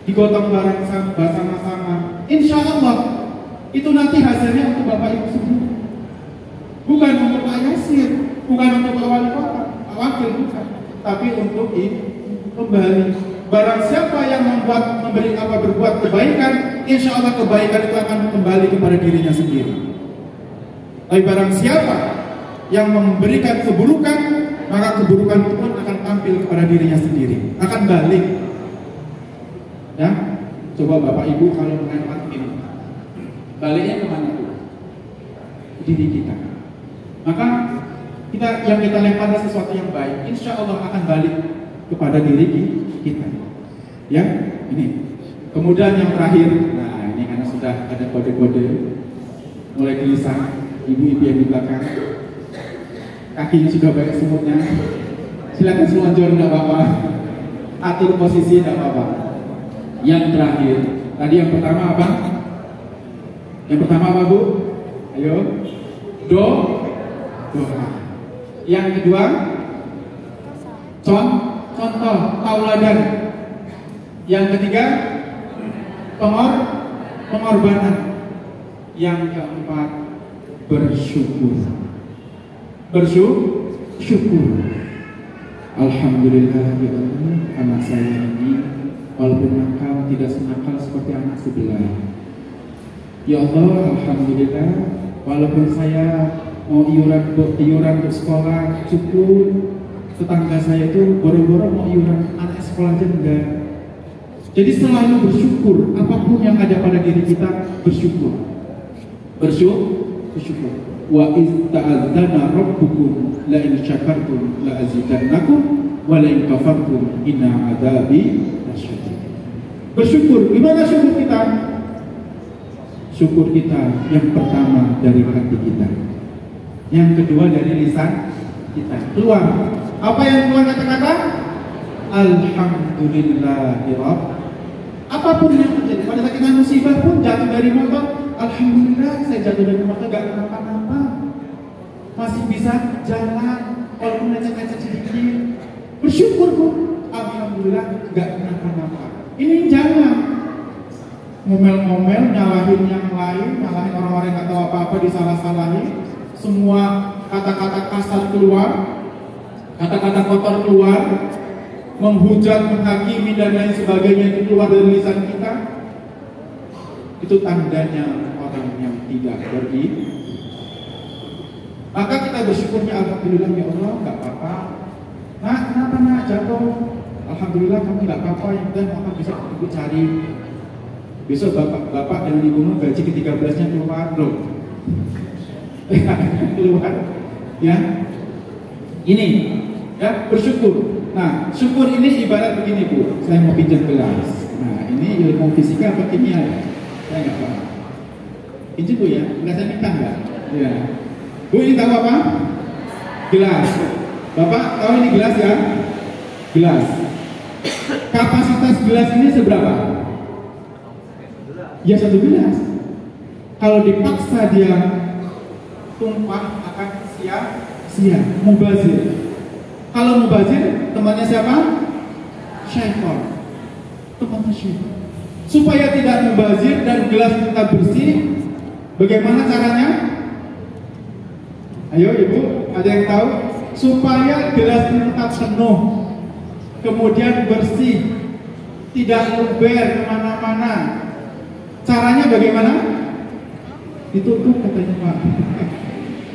digotong bareng sama-sama. Insya Allah itu nanti hasilnya untuk Bapak Ibu semua, bukan untuk Pak Yasir, bukan untuk Pak Wali Kota, Pak Wakil, bukan, tapi untuk ini kembali. Barang siapa yang berbuat kebaikan, insya Allah kebaikan itu akan kembali kepada dirinya sendiri. Tapi barang siapa yang memberikan keburukan, maka keburukan itu pun akan tampil kepada dirinya sendiri, akan balik. Ya, coba Bapak Ibu kalau melempar ini, baliknya kemana tuh? Diri kita. Maka yang kita lempar sesuatu yang baik, insya Allah akan balik kepada diri kita. Ya, ini. Kemudian yang terakhir, nah ini karena sudah ada kode-kode, mulai gelisah, ibu-ibu yang di belakang, kakinya sudah banyak semutnya, silakan selonjor, tidak apa-apa, atur posisi, tidak apa-apa. Yang terakhir, tadi yang pertama apa? Yang pertama apa Bu? Ayo, doa. Yang kedua, contoh, tauladan. Yang ketiga, pengorbanan. Yang keempat, bersyukur. Alhamdulillah ya Allah, anak saya ini walaupun nakal tidak senakal seperti anak sebelah. Ya Allah, alhamdulillah, walaupun saya mau iuran untuk sekolah cukup, tetangga saya itu boro-boro mau iuran anak sekolah aja enggak. Jadi selalu bersyukur, apapun yang ada pada diri kita, bersyukur. Wa iz ta'adzana rabbukum la in syakartum la azidannakum wa la in kafartum inna adzabi lasyadid. Bersyukur. Gimana syukur kita? Syukur kita yang pertama dari hati kita, yang kedua dari lisan kita. Keluar. Apa yang keluar kata-kata? Alhamdulillahirabbil. Apapun yang terjadi, pada saat kita musibah pun jatuh dari motor, alhamdulillah saya jatuh dari motor gak kenapa-napa, masih bisa jalan, walaupun lecet-lecet sedikit, bersyukur pun, alhamdulillah gak kenapa-napa. Ini jangan ngomel-ngomel, nyalahin yang lain, nyalahin orang-orang yang gak tahu apa-apa, disalah-salahin, semua kata-kata kasar keluar, kata-kata kotor keluar, menghujat, menghakimi dan lain sebagainya itu keluar dari lisan kita. Itu tandanya orang yang tidak beriman. Maka kita bersyukurnya, alhamdulillah ya Allah, nggak apa-apa. Nah, kenapa nak jatuh? Alhamdulillah kamu nggak apa-apa. Yang penting maka bisa ibu cari. Besok bapak dan ibumu gaji ke-13-nya keluar belum? Keluar, ya. Ini ya, bersyukur. Nah, syukur ini ibarat begini Bu, saya mau pinjam gelas. Nah, ini ilmu fisika apa kimia ya? Saya nggak paham. Pinjam Bu ya, gelasnya minta nggak? Ya. Bu, ini tahu apa? Gelas. Bapak tahu ini gelas ya? Gelas. Kapasitas gelas ini seberapa? Ya 1 gelas. Kalau dipaksa dia tumpah akan sia-sia, mubazir. Kalau mubazir, temannya siapa? Syaitan. Temannya syaitan. Supaya tidak mubazir dan gelas tetap bersih, bagaimana caranya? Ayo Ibu, ada yang tahu? Supaya gelas tetap penuh, kemudian bersih, tidak luber kemana-mana. Caranya bagaimana? Ditutup katanya Pak.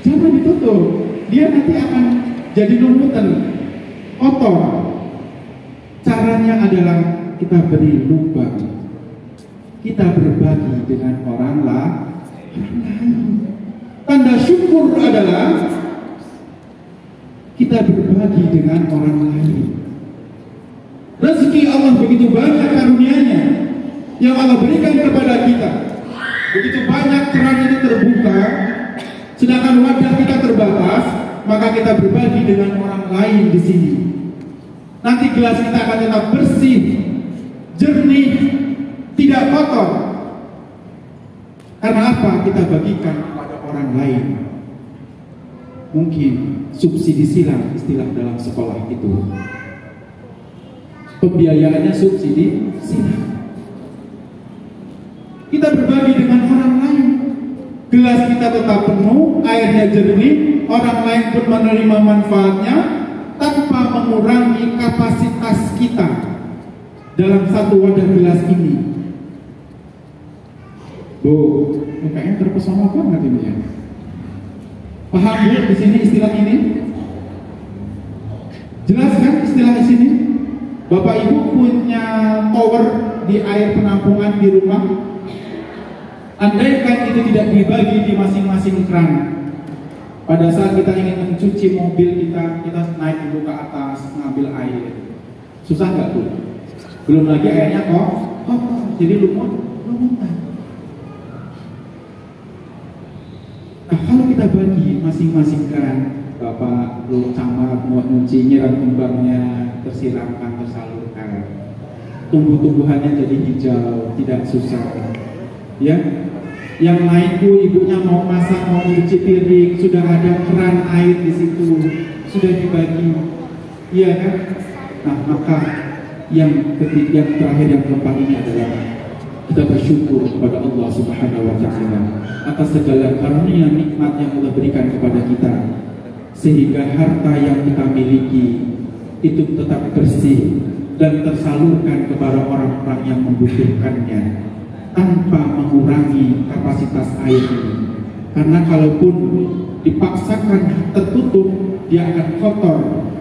Jangan ditutup, dia nanti akan jadi lumutan, kotor. Caranya adalah kita beri lubang, kita berbagi dengan orang lain. Tanda syukur adalah kita berbagi dengan orang lain. Rezeki Allah begitu banyak karunia-Nya yang Allah berikan kepada kita. Begitu banyak keran itu terbuka, sedangkan wadah kita terbatas, maka kita berbagi dengan orang lain di sini. Nanti gelas kita akan tetap bersih, jernih, tidak kotor. Karena apa? Kita bagikan kepada orang lain. Mungkin subsidi silang istilah dalam sekolah itu. Pembiayaannya subsidi silang. Kita berbagi dengan orang lain. Gelas kita tetap penuh, airnya jernih, orang lain pun menerima manfaatnya tanpa mengurangi kapasitas kita dalam satu wadah gelas ini. Bu, kayaknya terpesona banget ini ya. Paham Bu di sini istilah ini? Jelas kan istilah di sini? Bapak Ibu punya tower di air penampungan di rumah. Andaikan itu tidak dibagi di masing-masing keran, pada saat kita ingin mencuci mobil kita naik dulu ke atas ngambil air. Susah nggak tuh? Belum lagi airnya kok jadi lumutan. Nah, kalau kita bagi masing-masing keran, Bapak lu camat mau nyuci, nyiram kembangnya, tersiramkan, tersalurkan, tumbuh-tumbuhannya jadi hijau, tidak susah. Ya, yang lain Bu, ibunya mau masak, mau cuci piring, sudah ada keran air di situ, sudah dibagi, iya kan? Nah, maka yang terakhir yang keempat ini adalah kita bersyukur kepada Allah Subhanahu Wa Taala atas segala karunia nikmat yang Allah berikan kepada kita, sehingga harta yang kita miliki itu tetap bersih dan tersalurkan kepada orang-orang yang membutuhkannya, tanpa mengurangi kapasitas air ini. Karena kalaupun dipaksakan tertutup, dia akan kotor.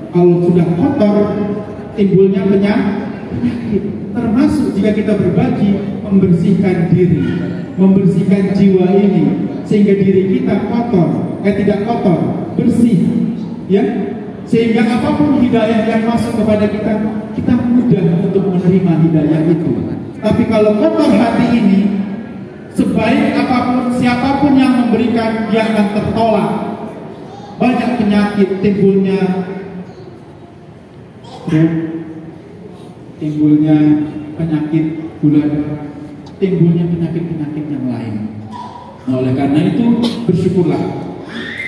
Kalau sudah kotor, timbulnya penyakit. Termasuk jika kita berbagi, membersihkan diri, membersihkan jiwa ini, sehingga diri kita kotor, tidak kotor, bersih, ya. Sehingga apapun hidayah yang masuk kepada kita, kita mudah untuk menerima hidayah itu. Tapi kalau kotor hati ini, sebaik apapun, siapapun yang memberikan, dia akan tertolak. Banyak penyakit timbulnya stroke, timbulnya penyakit gula darah, timbulnya penyakit-penyakit yang lain. Nah, oleh karena itu bersyukurlah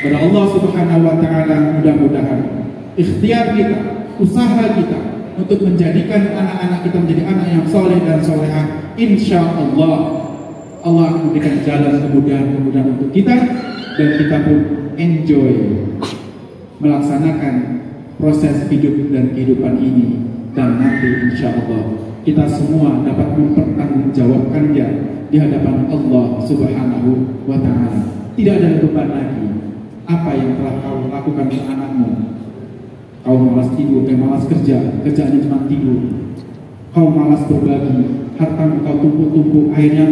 pada Allah Subhanahu Wa Taala. Mudah-mudahan ikhtiar kita, usaha kita untuk menjadikan anak-anak kita menjadi anak yang soleh dan solehah, insya Allah memberikan jalan kemudahan untuk kita, dan kita pun enjoy melaksanakan proses hidup dan kehidupan ini, dan nanti insya Allah kita semua dapat mempertanggungjawabkannya di hadapan Allah Subhanahu Wa Taala. Tidak ada beban lagi. Apa yang telah kau lakukan ke anakmu? Kau malas tidur, malas kerja, kerjaannya cuma tidur. Kau malas berbagi, harta kau tumpuk-tumpuk, akhirnya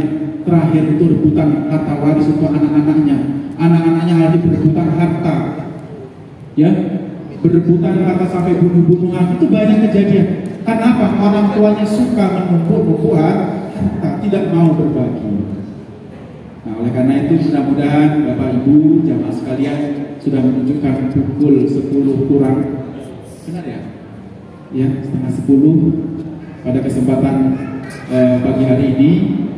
terakhir itu rebutan harta waris untuk anak-anaknya. Anak-anaknya lagi berebutan harta. Ya, berebutan kata sampai bunuh-bunuhan, itu banyak kejadian. Kenapa? Orang tuanya suka menumpuk harta, tidak mau berbagi. Nah, oleh karena itu mudah-mudahan Bapak Ibu jamaah sekalian sudah menunjukkan pukul 10 kurang, benar ya? Ya, setengah 10 pada kesempatan pagi hari ini,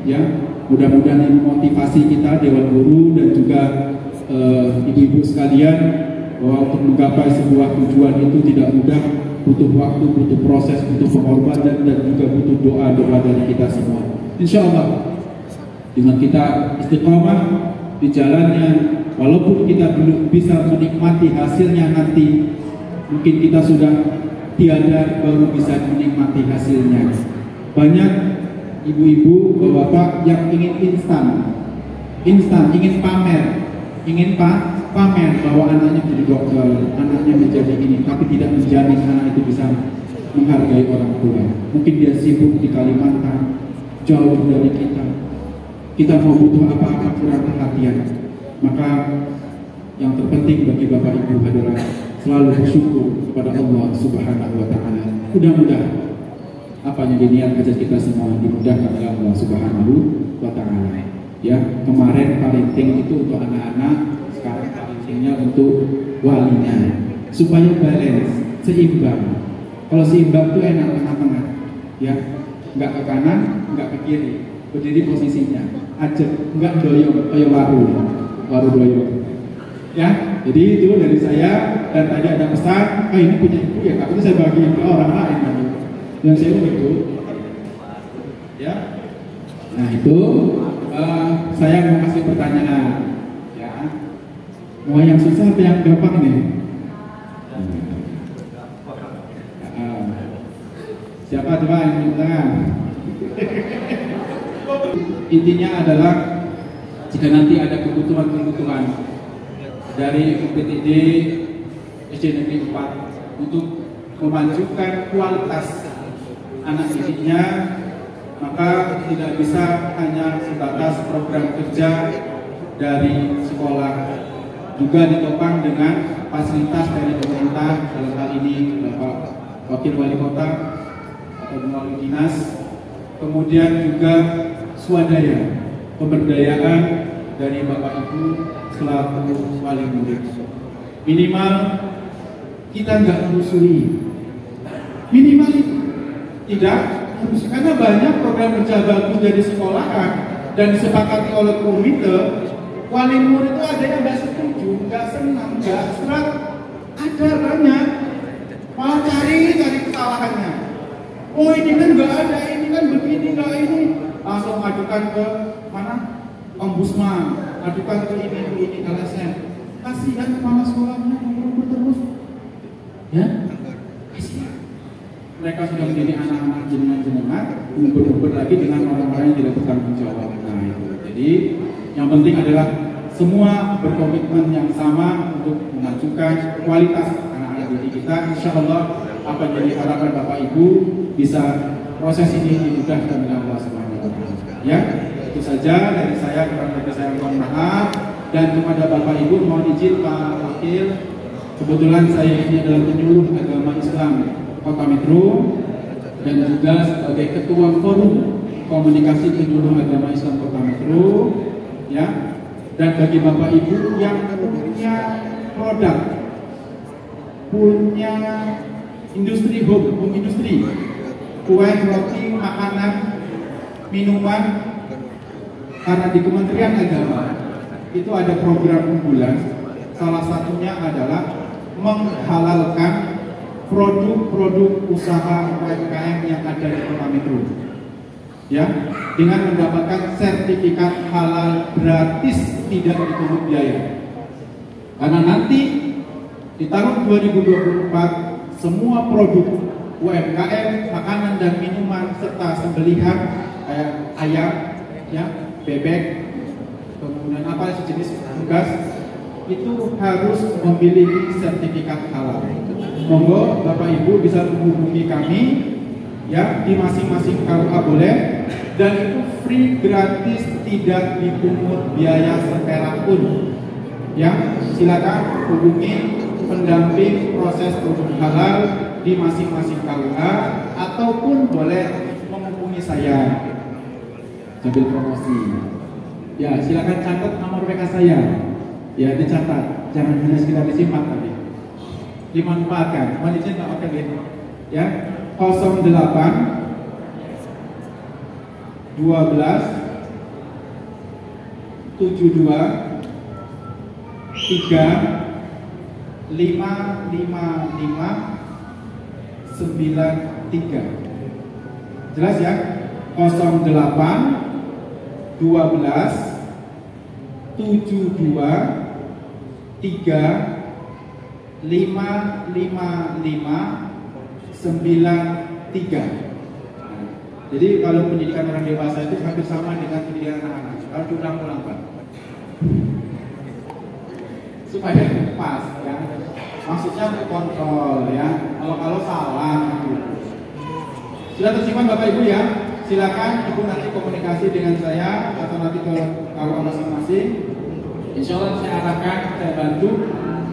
ya. Mudah-mudahan ini motivasi kita Dewan Guru dan juga ibu-ibu sekalian bahwa untuk menggapai sebuah tujuan itu tidak mudah, butuh waktu, butuh proses, butuh pengorbanan dan juga butuh doa-doa dari kita semua. Insya Allah dengan kita istiqomah di jalannya, walaupun kita belum bisa menikmati hasilnya nanti, mungkin kita sudah tiada baru bisa menikmati hasilnya. Banyak ibu-ibu, bapak-bapak yang ingin instan, ingin pamer bahwa anaknya jadi dokter, anaknya menjadi ini, tapi tidak menjamin anak itu bisa menghargai orang tua. Mungkin dia sibuk di Kalimantan, jauh dari kita. Kita mau butuh apa-apa kurang perhatian. Maka yang terpenting bagi Bapak Ibu adalah selalu bersyukur kepada Allah Subhanahu wa Ta'ala. Mudah-mudahan apa yang diniat hajat kita semua dimudahkan oleh Allah Subhanahu wa Ta'ala. Ya, kemarin parenting itu untuk anak-anak, sekarang parentingnya untuk walinya, supaya balance, seimbang. Kalau seimbang itu enak tengah-tengah, ya, nggak ke kanan, nggak ke kiri, berdiri posisinya, aja, nggak doyong, kayak waru doyong. Ya, jadi itu dari saya. Dan tadi ada pesan, ini punya ibu ya, tapi saya bagi ke orang lain kan. Dan saya begitu, ya. Nah itu saya mau kasih pertanyaan, ya. Mau yang susah atau yang gampang nih? Siapa coba yang minta? Intinya adalah jika nanti ada kebutuhan dari UPTD SD Negeri 4 untuk memajukan kualitas anak didiknya, maka tidak bisa hanya sebatas program kerja dari sekolah, juga ditopang dengan fasilitas dari pemerintah, dalam hal ini Bapak Wakil Wali Kota atau melalui dinas, kemudian juga swadaya, pemberdayaan dari Bapak Ibu selaku wali murid. Minimal kita nggak menyusui, minimal itu tidak, karena banyak program kerja bagus dari sekolahan dan disepakati oleh komite. Wali murid itu ada yang nggak setuju, nggak senang, nggak serak, ada banyak, malah cari kesalahannya. Oh ini kan nggak ada, ini kan begini, nggak ini, langsung ajukan ke mana? Ombudsman, ajukan ke ini LSM. Kasihan kepala sekolahnya ngomong terus, ya? Kasihan. Mereka sudah menjadi anak-anak jenengan, ngumpul-ngumpul lagi dengan orang-orang yang tidak bertanggung jawab. Nah itu. Jadi yang penting adalah semua berkomitmen yang sama untuk memajukan kualitas anak-anak didik kita. Insya Allah apa yang jadi harapan Bapak Ibu bisa proses ini dimudahkan oleh Allah Subhanahu wa Ta'ala. Ya, itu saja dari saya. Kurang lebih saya mohon maaf. Dan kepada Bapak Ibu mohon izin Pak Wakil, kebetulan saya ini adalah penyuluh agama Islam Kota Metro dan juga sebagai Ketua Forum Komunikasi Penyuluh Agama Islam Kota Metro, ya. Dan bagi Bapak Ibu yang punya produk, punya industri home industri, kue, roti, makanan, minuman, karena di Kementerian Agama itu ada program unggulan, salah satunya adalah menghalalkan produk-produk usaha UMKM yang ada di Kota Metro, ya, dengan mendapatkan sertifikat halal gratis, tidak dipungut biaya. Karena nanti di tahun 2024 semua produk UMKM, makanan dan minuman serta sembelihan kayak ayam, ya, bebek, kemudian apa sejenis unggas itu harus memiliki sertifikat halal. Monggo Bapak Ibu bisa menghubungi kami, ya, di masing-masing KUA boleh, dan itu free, gratis, tidak dipungut biaya seperak pun. Ya, silakan hubungi pendamping proses produk halal di masing-masing KUH, ataupun boleh menghubungi saya sambil promosi. Ya, silakan catat nomor WK saya. Ya, dicatat, jangan hanya sekedar disimpan tadi. Dimanfaatkan. Mohon izin Pak Wakil ya. 08 12 72 3 555 93. Jelas ya? 08 12 72 3 55593. Jadi kalau pendidikan orang dewasa itu hampir sama dengan pendidikan anak-anak. Harus diulang-ulang Pak, supaya pas ya. Maksudnya untuk kontrol ya. Kalau salah gitu. Sudah tersimpan Bapak Ibu ya. Silakan Ibu nanti komunikasi dengan saya atau nanti ke KUH masing-masing. Insya Allah saya arahkan, saya bantu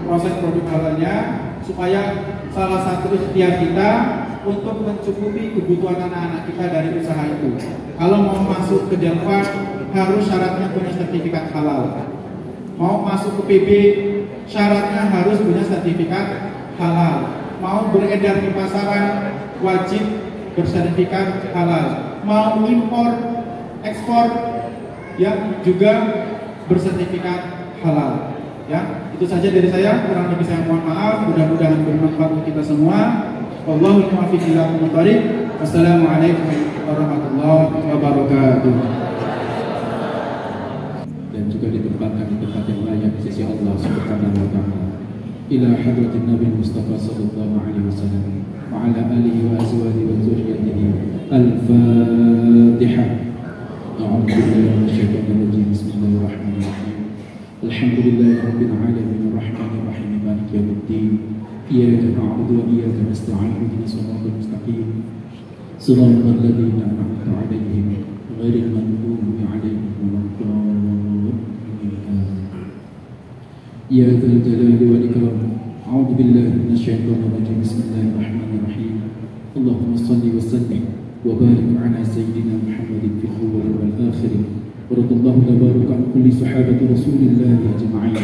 proses produk halalnya supaya salah satu ikhtiar kita untuk mencukupi kebutuhan anak-anak kita dari usaha itu. Kalau mau masuk ke Delva harus syaratnya punya sertifikat halal. Mau masuk ke PB syaratnya harus punya sertifikat halal. Mau beredar di pasaran wajib bersertifikat halal. Mau impor, ekspor ya juga bersertifikat halal. Ya, itu saja dari saya. Kurang lebih saya mohon maaf. Mudah-mudahan bermanfaat untuk kita semua. Wallahul muwaffiq ila aqwamit thoriq. Wassalamualaikum warahmatullahi wabarakatuh. Dan juga ditempatkan di tempat yang layak di sisi Allah Subhanahu wa taala. Ila hadratin Nabi Mustafa sallallahu alaihi wasallam wa ala alihi wa azwajihi wa dzurriyyatihi. Al-Fatihah. A'udzu billahi minasyaitonir rajim. Bismillahirrahmanirrahim. Alhamdulillahi rabbil alamin arrahmanir rahim maliki yaumiddin. Iyyaka na'budu wa iyyaka nasta'in ihdinas siratal mustaqim. Shiratal ladzina an'amta 'alaihim ghairil maghdubi 'alaihim waladdallin. Ya dzal jalali wal ikram. A'udzu billahi minasyaitonir rajim. Bismillahirrahmanirrahim. Allahumma shalli wa sallim wa barik 'ala sayyidina Muhammadin fil awwal wal akhir. ورضي الله تبارك عن كل صحابة رسول الله أجمعين.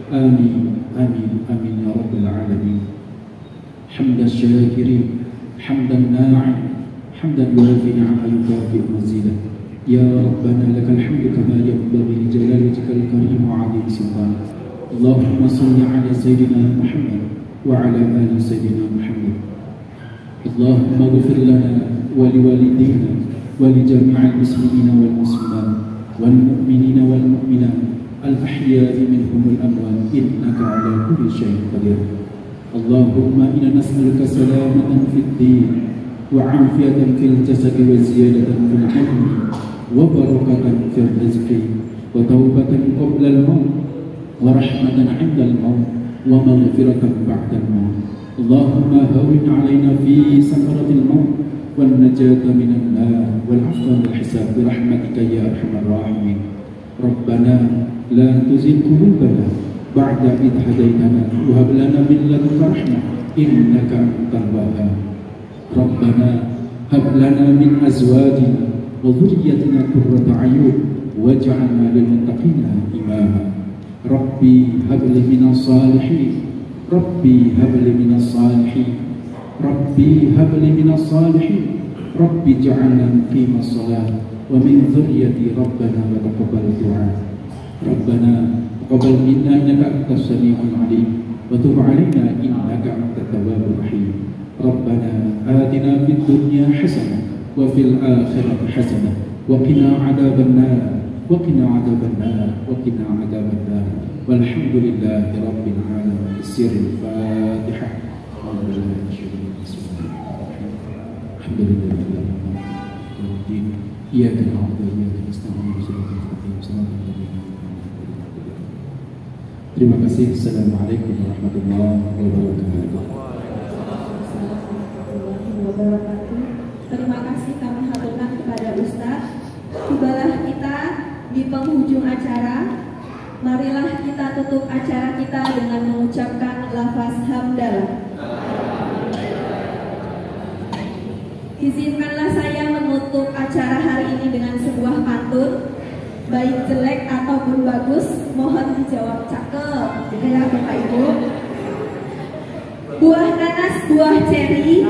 آمين آمين آمين يا رب العالمين. حمد الشاكرين حمد الناعم حمدا يوافي نعمه يكافئ مزيدا. يا ربنا لك الحمد كما ينبغي لجلال وجهك الكريم وعظيم سلطانك. اللهم صل على سيدنا محمد وعلى آل سيدنا محمد. اللهم اغفر لنا ولوالدينا ولجميع المسلمين والمسلمات والمؤمنين والمؤمنات الأحياء منهم والأموات إنك على كل شيء قدير. اللهم إنا نسألك سلامة في الدين وعافية في الجسد وزيادة في العلم وبركة في الرزق وتوبة قبل الموت ورحمة عند الموت ومغفرة بعد الموت. اللهم هون علينا في سكرة الموت والنجاة من النار والعفو والحساب برحمتك يا أرحم الراحمين. ربنا لا تزغ قلوبنا بعد إذ هديتنا وهب لنا من لدنك رحمة إنك أنت الوهاب. ربنا هب لنا من أزواجنا وذريتنا قرة أعين واجعلنا للمتقين إماما. ربي هب لي من الصالحين ربي هب لي من الصالحين ربي هب لي من الصالحين ربي اجعلنا مقيم الصلاة ومن ذريتي ربنا وتقبل الدعاء. ربنا تقبل منا إنك أنت السميع العليم وتب علينا إنك أنت التواب الرحيم. ربنا آتنا في الدنيا حسنة وفي الآخرة حسنة وقنا عذاب النار وقنا عذاب النار وقنا عذاب النار. والحمد لله رب العالمين. سر الفاتحة. الحمد لله رب العالمين. إياك نعبد وإياك نستعين صراط المستقيم صراط الذين أنعمت عليهم. Terima kasih. Assalamualaikum warahmatullahi wabarakatuh. Terima kasih kami haturkan kepada Ustadz. Tibalah kita di penghujung acara. Marilah kita tutup acara kita dengan mengucapkan lafaz hamdalah. Izinkanlah saya menutup acara hari ini dengan sebuah pantun. Baik jelek ataupun bagus, mohon dijawab cakep. Ya Bapak Ibu. Buah nanas, buah ceri